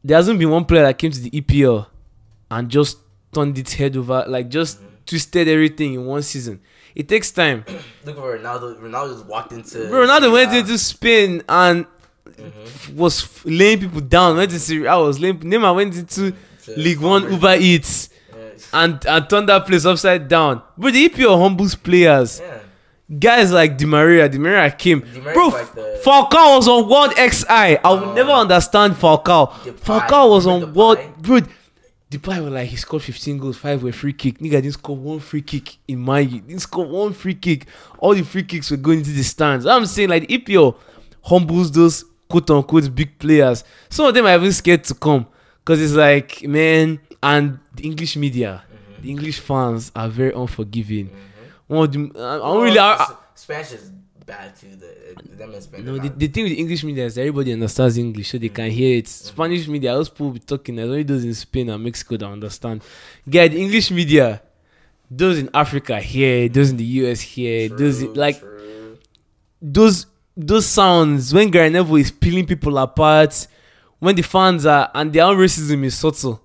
there hasn't been one player that came to the EPL and just turned its head over, like just twisted everything in one season. It takes time. Look at Ronaldo. Ronaldo just walked into. Bro, Ronaldo went into Spain and was laying people down. Went to Serie A, was laying. Neymar went into League One Uber Eats and turned that place upside down. But the EPL humbles players. Yeah. Guys like Di Maria came. Maria's Bro, like the- Falcao was on World XI. I will never understand Falcao. Depay. Falcao was on Remember World. Depay? Bro, Depay was like, he scored 15 goals, 5 were free kick. Nigga didn't score one free kick in my year. Didn't score one free kick. All the free kicks were going into the stands. I'm saying like the EPL humbles those quote unquote big players. Some of them are even scared to come. Because it's like, man, and the English media, the English fans are very unforgiving. One of them, I don't really. Spanish is bad too. Them in Spain. No, the thing with the English media is everybody understands English, so they can hear it. Spanish media, those people be talking. There's only those in Spain and Mexico that understand. Yeah, the English media, those in Africa hear, those in the US hear, those in, like those sounds when Gary Neville is peeling people apart, when the fans are and their own racism is subtle.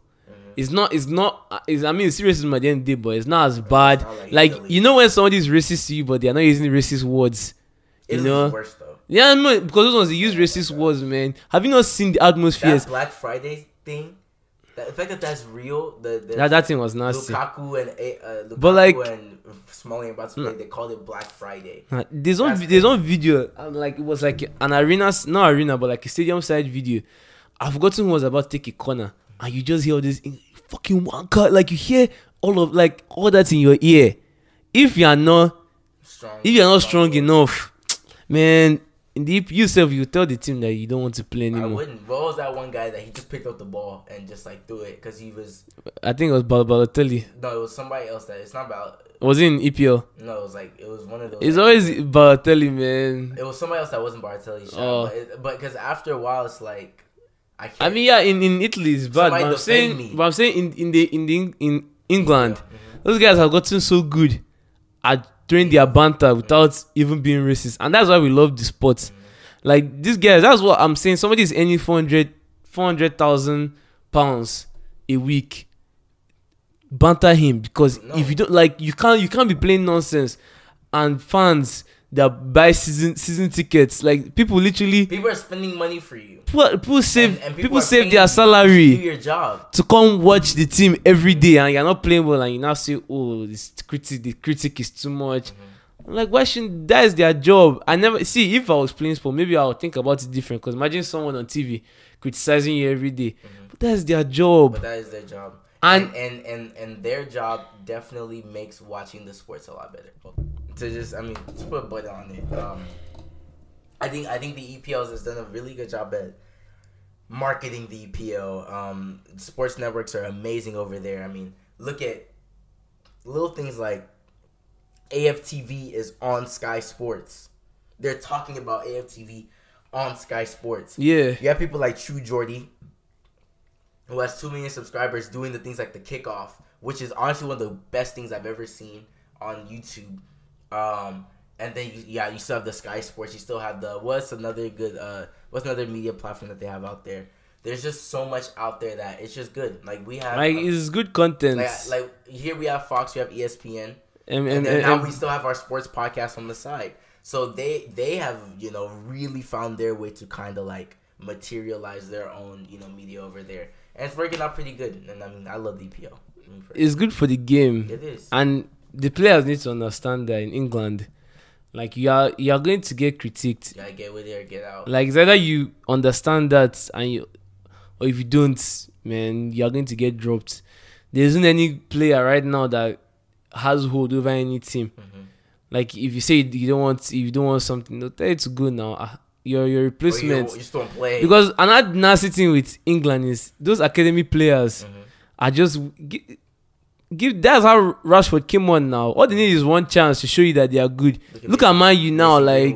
It's not. I mean, it's racism at the end of the day, but it's not as bad. not Like Italy. you know when somebody is racist to you, but they are not using racist words. You know. worse though. Yeah, no, because those ones they use racist words, man. Have you not seen the atmospheres? That Black Friday thing, the fact that that's real. That thing was nasty. Lukaku and But, like- and Smalling about to play, they called it Black Friday. There's That's one video, like it was like an not arena, but like a stadium side video. I've forgotten who was about to take a corner, and you just hear all this fucking wanker, like you hear all that in your ear. If you are not strong enough, man, in the yourself you tell the team that you don't want to play anymore. I wouldn't. What was that one guy that he just picked up the ball and just like threw it because he was? I think it was Balotelli. No, it was somebody else. That it's not about. Was it in EPL? No, it was one of those. It's always Balotelli, man. It was somebody else that wasn't Bartelli's shot. Oh. But because after a while, it's like I can't. I mean, yeah, in Italy it's bad. Somebody But I'm saying in England, those guys have gotten so good at throwing their banter without even being racist, and that's why we love the sport. Like these guys, that's what I'm saying. Somebody is earning 400,000 pounds a week. Banter him because if you don't like, you can't be playing nonsense, and fans that buy season tickets, like people are spending money for you. People save And people are save paying their you salary to do your job. to come watch the team every day, and you're not playing well, and you now say, "Oh, the critic is too much." I'm like, why shouldn't that is their job? I never see if I was playing sport, maybe I would think about it different. Because imagine someone on TV criticizing you every day, but that's their job. But that is their job, and their job definitely makes watching the sports a lot better. To put a button on it. I think the EPL has done a really good job at marketing the EPL. Sports networks are amazing over there. I mean, look at little things like AFTV is on Sky Sports. They're talking about AFTV on Sky Sports. Yeah. You have people like True Jordy, who has 2 million subscribers, doing the things like the kickoff, which is honestly one of the best things I've ever seen on YouTube. And then you still have the Sky Sports. You still have what's another media platform that they have out there? There's just so much out there that it's just good. Like we have, it's good content. Like here we have Fox, we have ESPN, and now we still have our sports podcast on the side. So they have really found their way to kind of like materialize their own media over there. And it's working out pretty good. And I mean, I love the EPL. It's good for the game. It is. And the players need to understand that in England, like you are going to get critiqued. Yeah, get with it or get out. Like it's either you understand that or if you don't, man, you are going to get dropped. There isn't any player right now that has hold over any team. Mm-hmm. Like if you say you don't want something, they'll tell you to go now. Your replacement. You just don't play. Because another nasty thing with England is those academy players are just give. That's how Rashford came on now. All they need is one chance to show you that they are good. Look at Man U now, like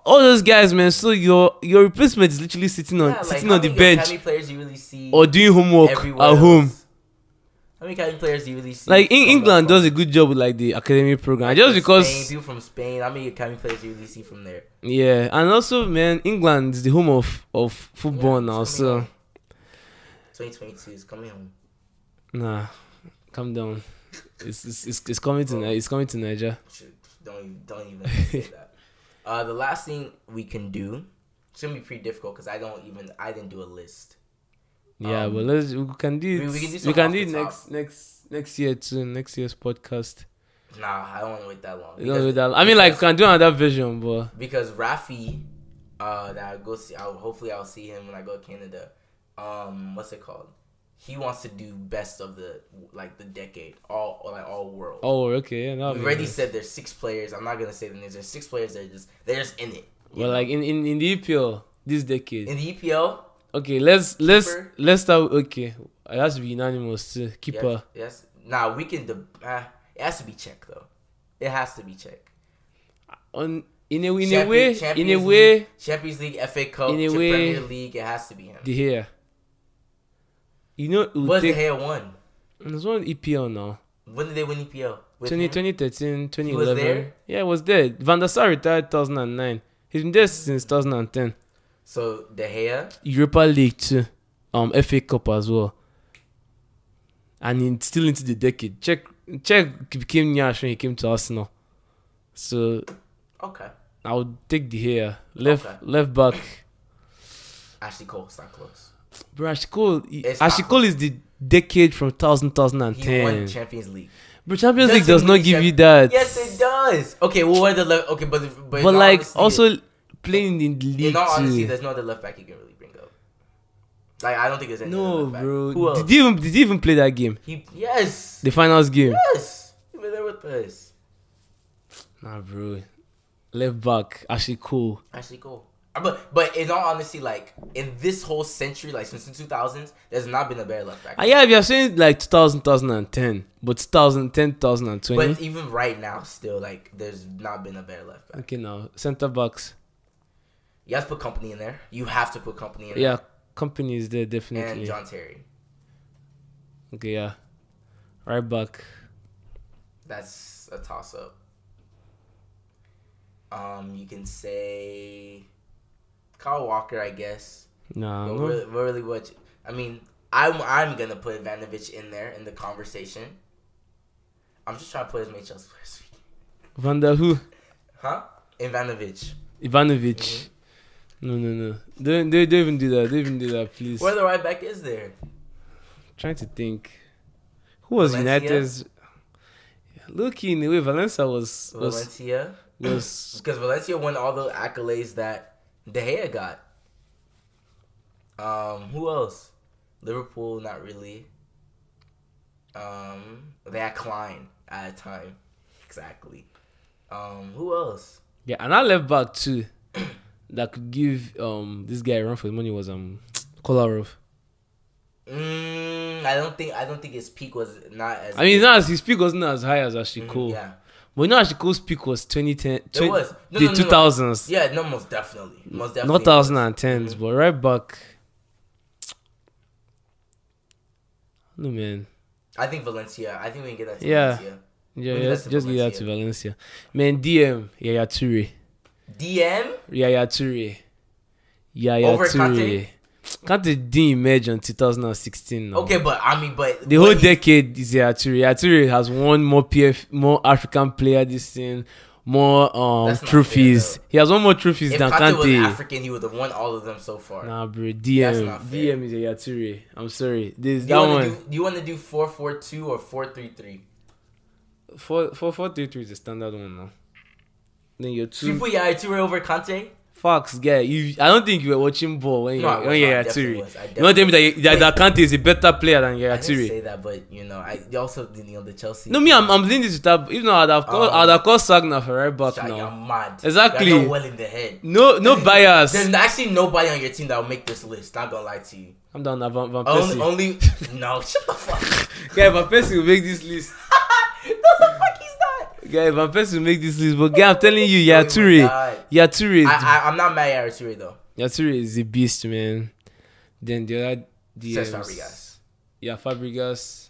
all those guys, man. So your replacement is literally sitting on the bench, how many players you really see or doing homework at home. How many academy players do you really see? Like England does a good job with like the academy program, like just because people from Spain. How many academy players do you really see from there? Yeah, and also, man, England is the home of football now. So 2022 is coming home. Nah, calm down. It's coming to Nigeria. Don't even say that. The last thing we can do, it's gonna be pretty difficult because I didn't do a list. Yeah, but we can do it. We can do it next year too. Next year's podcast. Nah, I don't want to wait that long. I mean, like, we can do another version, but because Rafi, that I go see. Hopefully I'll see him when I go to Canada. What's it called? He wants to do best of the decade, all world. Oh, okay. Yeah, we already said there's 6 players. I'm not gonna say the names. There's 6 players that they're just in it. Well, like in the EPL this decade. In the EPL. Okay, let's start. Okay, it has to be unanimous too. Keeper. Yes. Nah, we can. It has to be Czech though. It has to be Czech. In a way, Champions League, FA Cup, in a way, Premier League. It has to be him. De Gea. You know, what De Gea won? There's one EPL now. When did they win EPL? 2013, 2011. He was there? Yeah, he was there. Van der Sar retired 2009. He's been there since 2010. So De Gea, Europa League too, FA Cup as well, and still into the decade. Czech became Nyash when he came to Arsenal. So okay, I would take De Gea left back. Ashley Cole's not close. Bro, Ashley Cole is the decade from 2010. He won Champions League. But Champions League does not give you that. Yes, it does. Okay, well, what the left? Okay, but like also. Playing in the league. In all honesty, there's no other left back you can really bring up. Like, I don't think there's any other left back. Bro. Who else? Did he even play that game? Yes. The finals game? Yes. He was there with us. Nah, bro. Left back. Ashley Cole. But in all honesty, like, in this whole century, like, since the 2000s, there's not been a better left back. Yeah, if you're saying, like, 2010, but 2010, 2020. But even right now, still, like, there's not been a better left back. Okay, now, center backs. You have to put Company in there. You have to put Company in there. Yeah, Company is there, definitely. And John Terry. Okay, yeah. Right back. That's a toss-up. You can say Kyle Walker, I guess. Nah, but no. really what? I mean, I'm gonna put Ivanovic in there in the conversation. I'm just trying to put as many Chelsea players. Van der who? Huh? Ivanovic. Mm-hmm. No. Don't even do that. Don't even do that, please. Where the right back is there? Trying to think. Who was United's? Looking in the way Valencia was because Valencia won all the accolades that De Gea got. Who else? Liverpool, not really. They had Klein at a time. Exactly. Who else? Yeah, and I left back too. That could give this guy a run for his money was Kolarov. I don't think his peak was not as. I mean, his peak wasn't as high as Ashley Cole. Yeah. But Ashley Cole's peak was 2010. It was the 2000s. Yeah, no, most definitely. Not 2010s, but right back. No man. I think Valencia. I think we can get that to Valencia. Yeah, just give that to Valencia. Man, DM Yaya Toure. DM? Yaya Toure. Over Kante? Kante didn't emerge in 2016 now. Okay, but the whole decade is Yaya Toure. Yaya Toure has won more African player this thing, That's not trophies. fair, He has one more trophies if than Kante was Kante. African, he would have won all of them so far. Nah, bro. That's DM not fair. DM is a Yature. I'm sorry. There's Do that one. do you want to do 4-4-2 or 4-3-3? 4-4-3-3 is the standard one now. Then your Should you two put Yature over Kante? facts, guy. I don't think you were watching ball when No, I was you're not. I definitely Yature. was. I You want to tell me definitely that Kante is a better player than I didn't Yature? say that, but you also didn't the Chelsea. No, me, I'm doing this with that. If not, I'd have called Sagna for right back Shaq, you're now. mad. Exactly. You're not well in the head. No bias. There's actually nobody on your team that will make this list. Not gonna lie to you. I'm down now, Van Persie. Only no. Shut the fuck. Guy, Van Persie will make this list. No, the fuck he's not. Guy, Van Persie will make this list. But guy, I'm telling you, Oh my Yature is I'm not mad at Yature though. Yature is a beast, man. Then the other Says DMs. Fabregas. Yeah, Fabregas.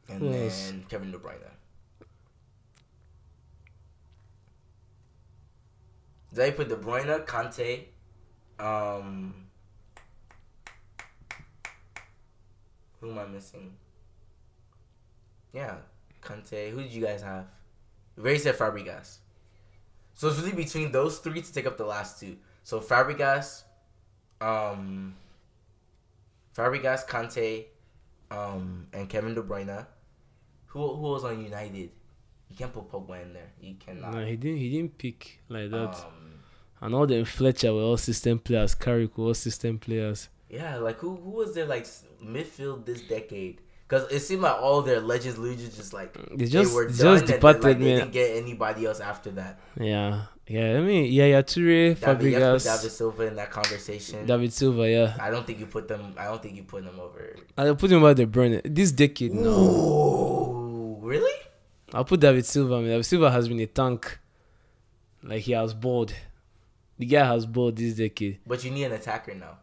And Who then else? Kevin De Bruyne. Did I put De Bruyne, Kante, who am I missing? Yeah, Kante. Who did you guys have? Ray said Fabregas. So it's really between those three to take up the last two. So Fabregas, Kante, and Kevin De Bruyne. Who was on United? You can't put Pogba in there. You cannot. No, he didn't pick like that. And all them Fletcher were all system players. Carrick were all system players. Yeah, like who was there like midfield this decade? Because it seemed like all their legends just like They were just done and departed, they man. didn't get anybody else after that. Yeah. I mean, Yature, Fabregas, David Silva in that conversation. David Silva, yeah. I don't think you put them over. I'll put him over De Bruyne. This decade, no. Ooh, really? I'll put David Silva. David Silva has been a tank. Like, he has balled. The guy has balled this decade. But you need an attacker now.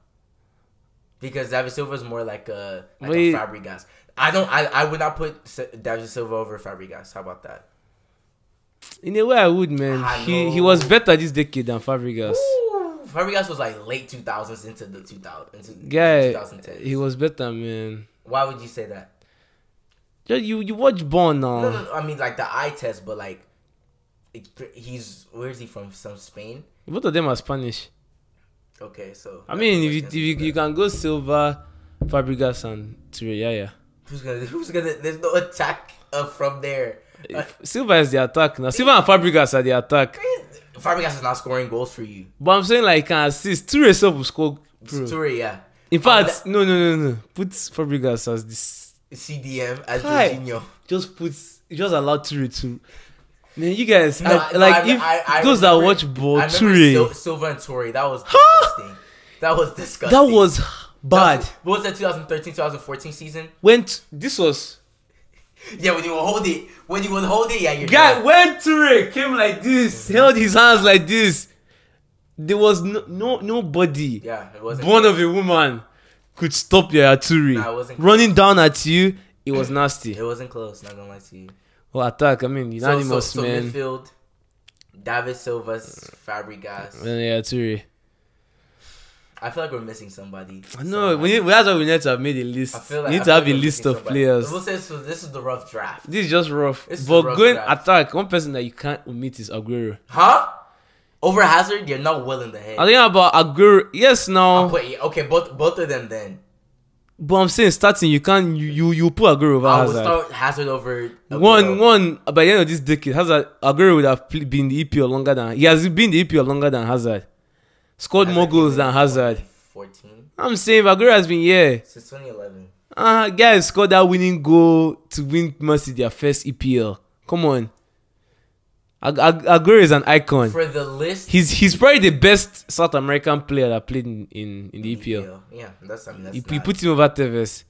Because David Silva is more like a Wait. Fabregas. I would not put David Silva over Fabregas. How about that? In a way, I would, man. He was better this decade than Fabregas. Ooh, Fabregas was like late 2000s into the 2000s. Guy, 2010s. he was better, man. Why would you say that? You watch Born now. No. I mean, like the eye test, but like, where is he from? Some Spain? Both of them are Spanish. Okay, so. I mean, if you can go Silva, Fabregas, and Toure, yeah. Who's gonna? There's no attack from there. Silva is the attack now. Silva and Fabregas are the attack. Fabregas is not scoring goals for you. But I'm saying like can assist. Toure itself will score. Toure, yeah. In fact, no. Put Fabregas as this. CDM as Hi. Jorginho. Just allow Toure to. Man, you guys, No, I those that remember- watch ball, I remember Toure, Silva and Toure. That was disgusting. That was disgusting. that was bad. What was that 2013-2014 season? This was Yeah, when you would hold it, yeah, you're guy done. when Toure came like this, held his hands like this. There was nobody Yeah, it wasn't. born of a woman could stop your Toure Nah, it wasn't running down at you. It was nasty. It wasn't close. Not gonna lie to you. Well, attack. I mean, unanimous, so man. midfield, David Silva's Fabregas. Yeah, Toure. I feel like we're missing somebody. No, that's why we need to have made a list. I feel We like need I to have feel a like list we're of missing somebody. players. We'll say, so this is the rough draft. This is just rough. This is But a rough going draft. attack, one person that you can't omit is Aguero. Huh? Over Hazard, you're not well in the head. I think about Aguero. Yes, now. Okay, both of them then. But I'm saying starting, you can't. You put Aguero over I would Hazard. start Hazard over Aguero. One. By the end of this decade, Aguero would have been the EPL longer than he has been the EPL longer than Hazard. Scored more goals than Hazard. 14 I'm saying Aguero has been here. since 2011. Guys scored that winning goal to win Man City their first EPL. Come on. Aguero is an icon. For the list, He's probably the best South American player that played in the EPL. Yeah, that's You put him over Tevez.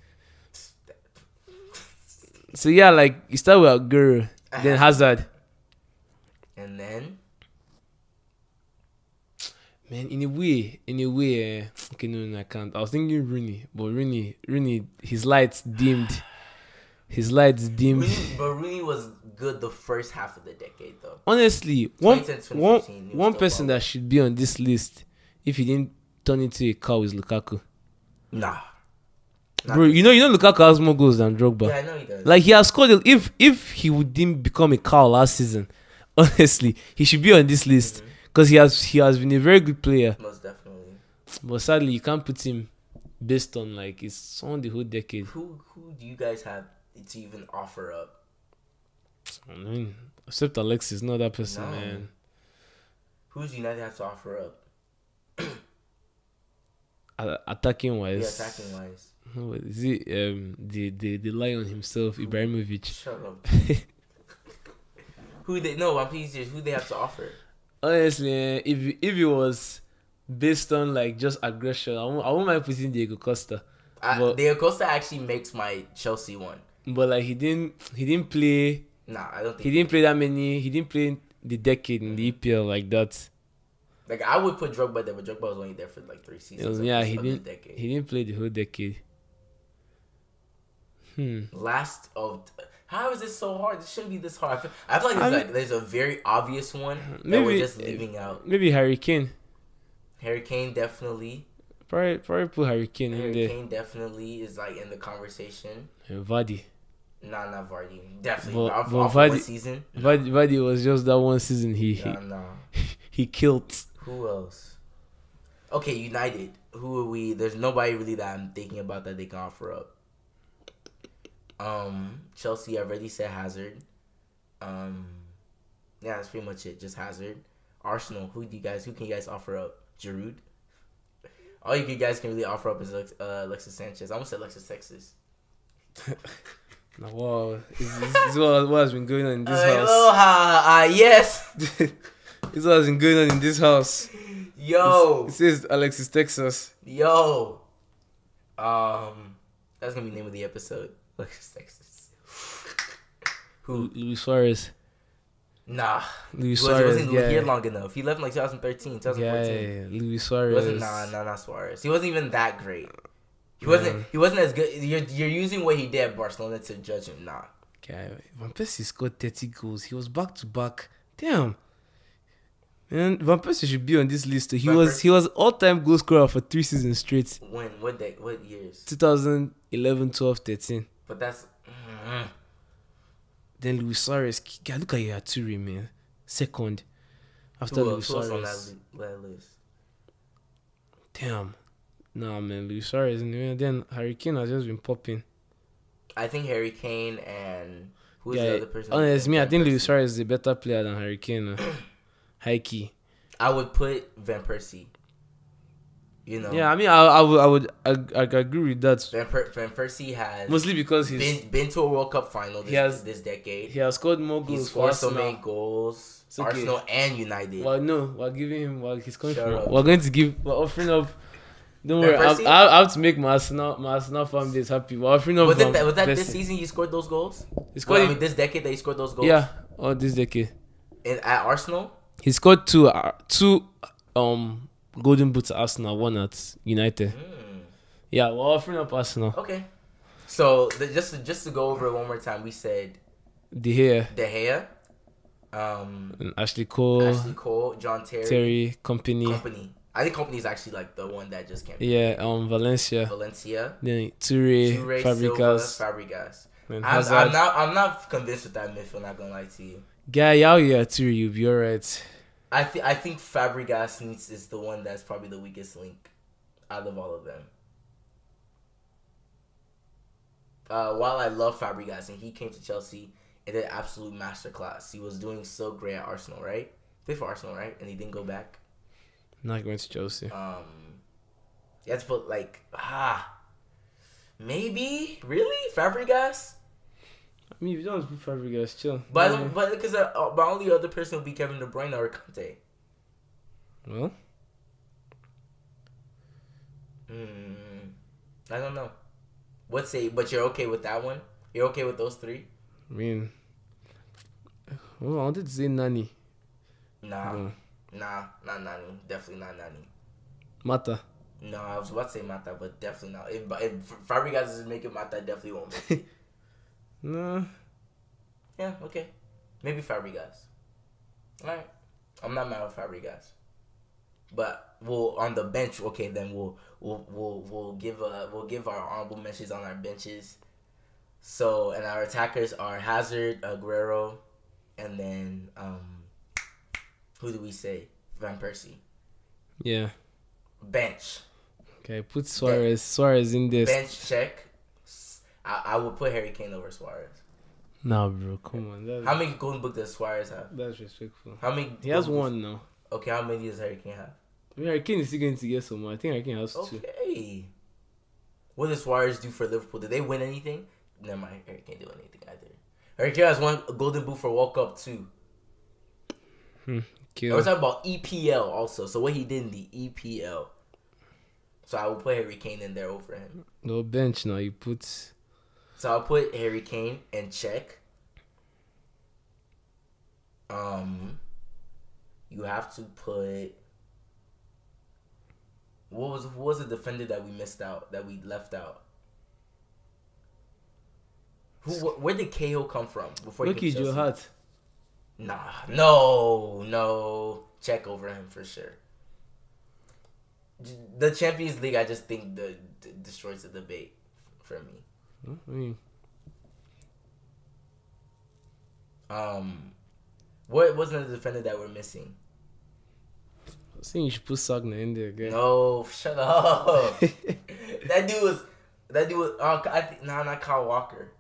So yeah, like you start with Aguero, then Hazard. And then Man, in a way, okay, no, I can't. I was thinking Rooney, but Rooney, his lights dimmed. Rooney was good the first half of the decade though. Honestly, 2010, 2015, he was one still person balling. that should be on this list, if he didn't turn into a cow, is Lukaku. Nah. Not Bro, this you know Lukaku has more goals than Drogba. Yeah, I know he does. Like he has scored. If he didn't become a cow last season, honestly, he should be on this list because he has been a very good player. Most definitely. But sadly, you can't put him based on like it's on the whole decade. Who do you guys have to even offer up? I mean, except Alexis, not that person, No. man. Who's United have to offer up? Attacking Yeah, wise, attacking wise. no, is it the lion himself, Ibrahimovic? Shut up. Who they? No, I'm serious. Who they have to offer? Honestly, if it was based on like just aggression, I won't mind putting Diego Costa. But- Diego Costa actually makes my Chelsea one. But like he didn't play. Nah, I don't think He didn't play that many. He didn't play the decade in the EPL like that. Like I would put Drogba there, but Drogba was only there for like 3 seasons. Yeah, of he the didn't. decade. He didn't play the whole decade. Last of. How is this so hard? This shouldn't be this hard. I feel like there's a very obvious one that we're Maybe- just leaving out. Maybe Harry Kane. Harry Kane definitely. Probably put Harry Kane in Harry there. Kane definitely is like in the conversation. And Vardy. Nah, not Vardy. Definitely. But Off Vardy- one season. Vardy was just that one season. Nah. He killed. Who else? Okay, United. Who are we? There's nobody really that I'm thinking about that they can offer up. Chelsea, I already said Hazard. Yeah, that's pretty much it. Just Hazard. Arsenal. Who can you guys offer up? Giroud. All you guys can really offer up is Alexis Sanchez. I almost said Alexis Texas. Now, wow, this what has been going on in this house. Aloha. Yes. This is what has been going on in this house. Yo. It says Alexis Texas. Yo. That's gonna be the name of the episode. Alexis Texas. Who? Luis Suarez. Nah. Luis He Suarez. wasn't here long enough. He left in like 2013, 2014. Yeah, Luis He Suarez. wasn't not Suarez. He wasn't even that great. He wasn't as good. You're using what he did at Barcelona to judge him. Nah. Okay, Van Persie scored 30 goals. He was back to back. Damn. Man, Van Persie should be on this list. He was all-time goal scorer for 3 seasons straight. When? What years? 2011, 12, 13. But that's. Then Luis Suarez. God, look at Yaya Toure, man. Second. After Who Luis else on Suarez. that list? Damn. Nah, man. Luis Suarez. And then Harry Kane has just been popping. I think Harry Kane and who's the other person? Honestly, me, I think Luis Suarez is a better player than Harry Kane. High key. I would put Van Persie. You know. Yeah, I mean, I would agree with that. Van Persie has Mostly because he's been to a World Cup final this decade. he has scored more He goals. scored so Arsenal. many goals. It's okay. Arsenal and United. Well, no, we're giving him. Well, he's coming Shut from. up. We're going to give. We're offering up. Don't Van worry, Persie? I have to make my Arsenal fan base happy. We're offering up. Was that Van this Persie. season you scored those goals? He scored. I mean, this decade that he scored those goals. Yeah, or this decade. At Arsenal. He scored two golden boots at Arsenal, one at United. Yeah, we're offering up Arsenal. Okay. So just to go over it one more time, we said De Gea, De Gea, and Ashley Cole, John Terry, Company. I think Company is actually like the one that just came. Yeah, Valencia. Then Toure, Fabregas. And I'm Hazard. I'm not convinced with that midfield. Not gonna lie to you. Guy, Toure, you'll be alright. I think Fabregas is the one that's probably the weakest link out of all of them. While I love Fabregas and he came to Chelsea and did an absolute masterclass. He was doing so great at Arsenal, right? Played for Arsenal, right? And he didn't go back. Not going to Chelsea. You have to put maybe really Fabregas. I mean, if you don't put Fabregas, chill. But because my only other person would be Kevin De Bruyne or Conte. Well, I don't know. But you're okay with that one? You're okay with those three? I mean, I wanted to say Nani. Nah, not Nani. Definitely not Nani. Mata. No, I was about to say Mata, but definitely not. If Fabregas is making Mata, definitely won't make it. No. Yeah, okay. Maybe Fabregas. Alright. I'm not mad with Fabregas. But we'll on the bench. Okay, then we'll give our honorable mentions on our benches. So and our attackers are Hazard, Aguero, and then who do we say? Van Persie. Yeah. Bench. Okay, put Suarez in this. Bench check. I will put Harry Kane over Suarez. Nah, bro, come on. How many golden book does Suarez have? That's respectful. How many? He has one now. Okay, how many does Harry Kane have? I mean, Harry Kane is still going to get some more. I think Harry Kane has two. Okay. What does Suarez do for Liverpool? Did they win anything? Never mind, Harry Kane do anything either. Harry Kane has one golden boot for World Cup too. Kill. I was talking about EPL also. So what he did in the EPL. So I will put Harry Kane in there over him. No bench now. You put. So I'll put Harry Kane and check. You have to put. What was the defender that we missed out? That we left out? Where did KO come from? Before Look at your hat. Nah, no. Check over him for sure. The Champions League, I just think destroys the debate for me. I mean, what wasn't the defender that we're missing? I was saying you should put Sagna in there, guy. No, shut up. that dude was. I think not Kyle Walker.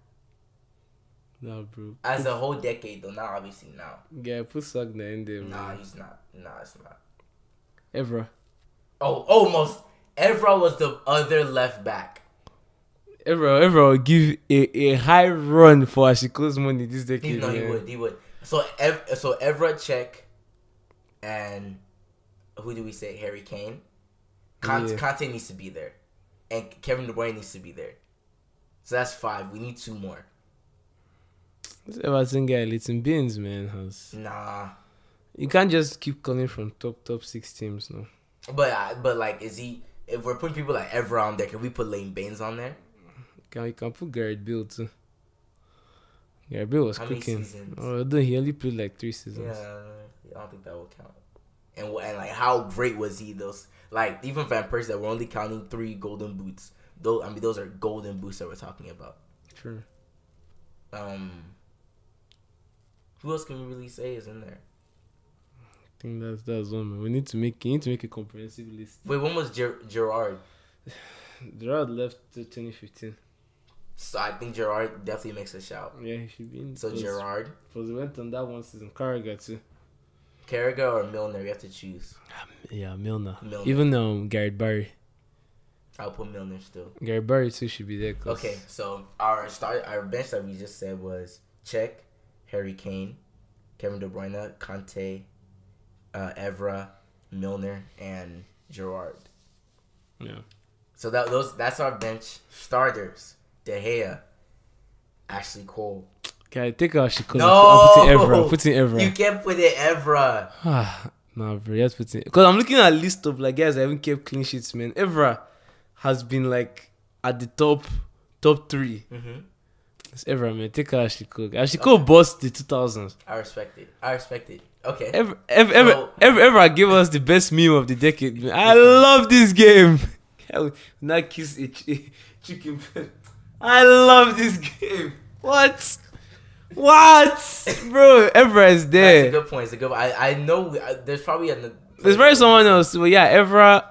Nah, bro. As a whole decade, though, not obviously now. Yeah, put Sagna in there, Nah, man. he's not. Nah, it's not. Evra. Oh, almost. Evra was the other left back. Evra will give a high run for Ashiko's money this decade. No, he would. So Evra, check, and who do we say? Harry Kane. Conte needs to be there, and Kevin De Bruyne needs to be there. So that's 5. We need 2 more. This Everton guy, Leighton Baines, man, Nah. You can't just keep calling from top 6 teams, no. But like, is he? If we're putting people like Evra on there, can we put Leighton Baines on there? You can put Gareth Bale too. Gareth Bale was How many cooking. seasons? Although he only played like 3 seasons. Yeah, I don't think that will count. And like, how great was he? Those like even Van Persie that we're only counting 3 golden boots. Those are golden boots that we're talking about. True. Who else can we really say is in there? I think that's one, man. You need to make a comprehensive list. Wait, when was Gerrard? Gerrard left 2015. So I think Gerrard definitely makes a shout. Yeah, he should be in. So Gerrard. Because he went on that one season. Carragher too. Carragher or Milner, you have to choose. Yeah, Milner. Even Gareth Barry. I'll put Milner still. Gareth Barry too should be there. Okay, so our bench that we just said was Czech, Harry Kane, Kevin De Bruyne, Conte, Evra, Milner, and Gerrard. Yeah. So that's our bench starters. De Gea, Ashley Cole. Okay, take out Ashiko. No, put in Evra. You can't put it Evra. Nah, bro, you have to put in. Because I'm looking at a list of like guys that haven't kept clean sheets, man. Evra has been like at the top 3. Mm-hmm. It's Evra, man. Take out Ashley Cole. Ashley Cole bossed the 2000s. I respect it. Okay. Evra gave us the best meme of the decade, man. I love this game. Not kiss a chicken. I love this game. What? Bro, Evra is there. That's a good point. It's a good point. I know there's probably there's probably someone else. Well, yeah, Evra,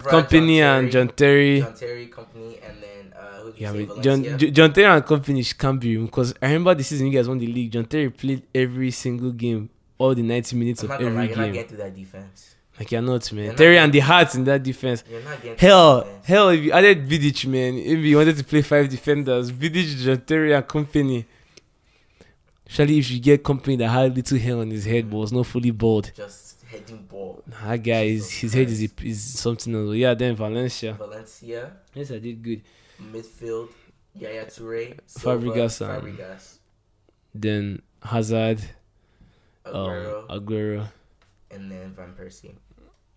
Company and John Terry. John Terry, Company, and then who did you say, Valencia? John Terry and Company can't be because I remember the season you guys won the league. John Terry played every single game, all the 90 minutes of every game. You're not getting through that defense. Like you're not, man. Terry and the Hearts in that defense. You're not getting Hell, if you added Vidic, man, if you wanted to play 5 defenders, Vidic, John Terry and Company. Especially if you get Company that had little hair on his head but was not fully bald. Just heading ball. That guy, his head is something else. Yeah, then Valencia. Yes, I did good. Midfield, Yaya Toure, Fabregas. Then Hazard, Aguero. And then Van Persie.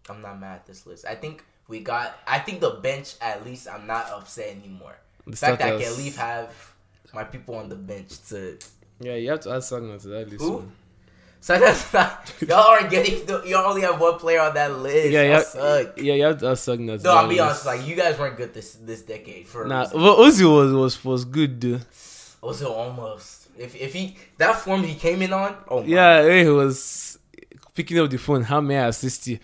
I'm not mad at this list. I think the bench, at least I'm not upset anymore. The fact that I can at least have my people on the bench to... Yeah, you have to add Sagna to that list. Who? So that's not, y'all aren't getting. You only have one player on that list. Yeah, suck. You have to suck nuts. No, I'll be honest. Like you guys weren't good this decade. For nah, but Ozil was good, dude. Ozil almost. If he that form he came in on. Oh my. Yeah, he was picking up the phone. How may I assist you?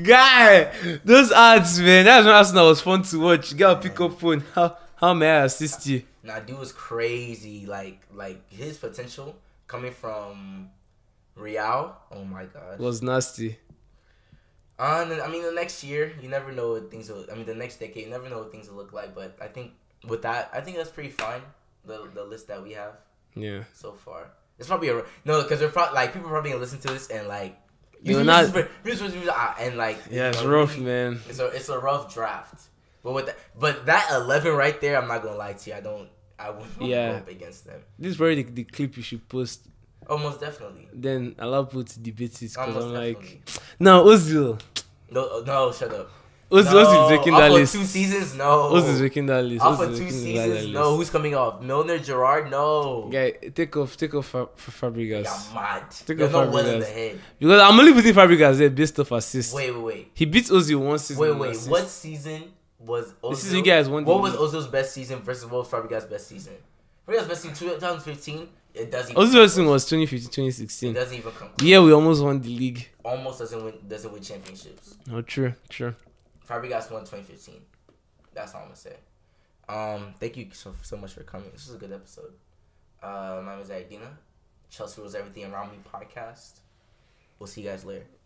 Guy, those ads, man. That's when Arsenal was fun to watch. You gotta pick up phone. How may I assist you? Nah, dude was crazy. Like his potential coming from Real. Oh my god. Was nasty. I mean, the next year, you never know what things will. I mean, the next decade, you never know what things will look like. But I think with that, I think that's pretty fine. The list that we have. Yeah. So far, it's probably because they're probably like people are probably gonna listen to this and like. And like yeah, it's rough, man. It's a rough draft. But that 11 right there, I'm not gonna lie to you. I wouldn't go up against them. This is probably the clip you should post. Almost definitely. Then allow people to debate it because I'm definitely. like, no, Ozil. No, shut up. Ozil is breaking that list. Off of 2 seasons, no. Ozil is breaking that list. Off of 2 seasons, no. Who's coming off? Milner, Gerrard, no. Guy, take off for Fabregas. Yeah, mad. Take off Fabregas. In the Fabregas. head. Because I'm only putting Fabregas there based off assists. Wait. He beat Ozil one season. Wait. What season was Ozil? This season you guys won. What was Ozil's best season versus what was Fabregas' best season? Fabregas' best season 2015. It doesn't. Ozil's best season was 2015, 2016. It doesn't even come. Yeah, we almost won the league. Almost doesn't win championships. Oh, true. Fabregas won 2015. That's all I'm gonna say. Thank you so much for coming. This was a good episode. My name is Adina. Chelsea Rules Everything Around Me podcast. We'll see you guys later.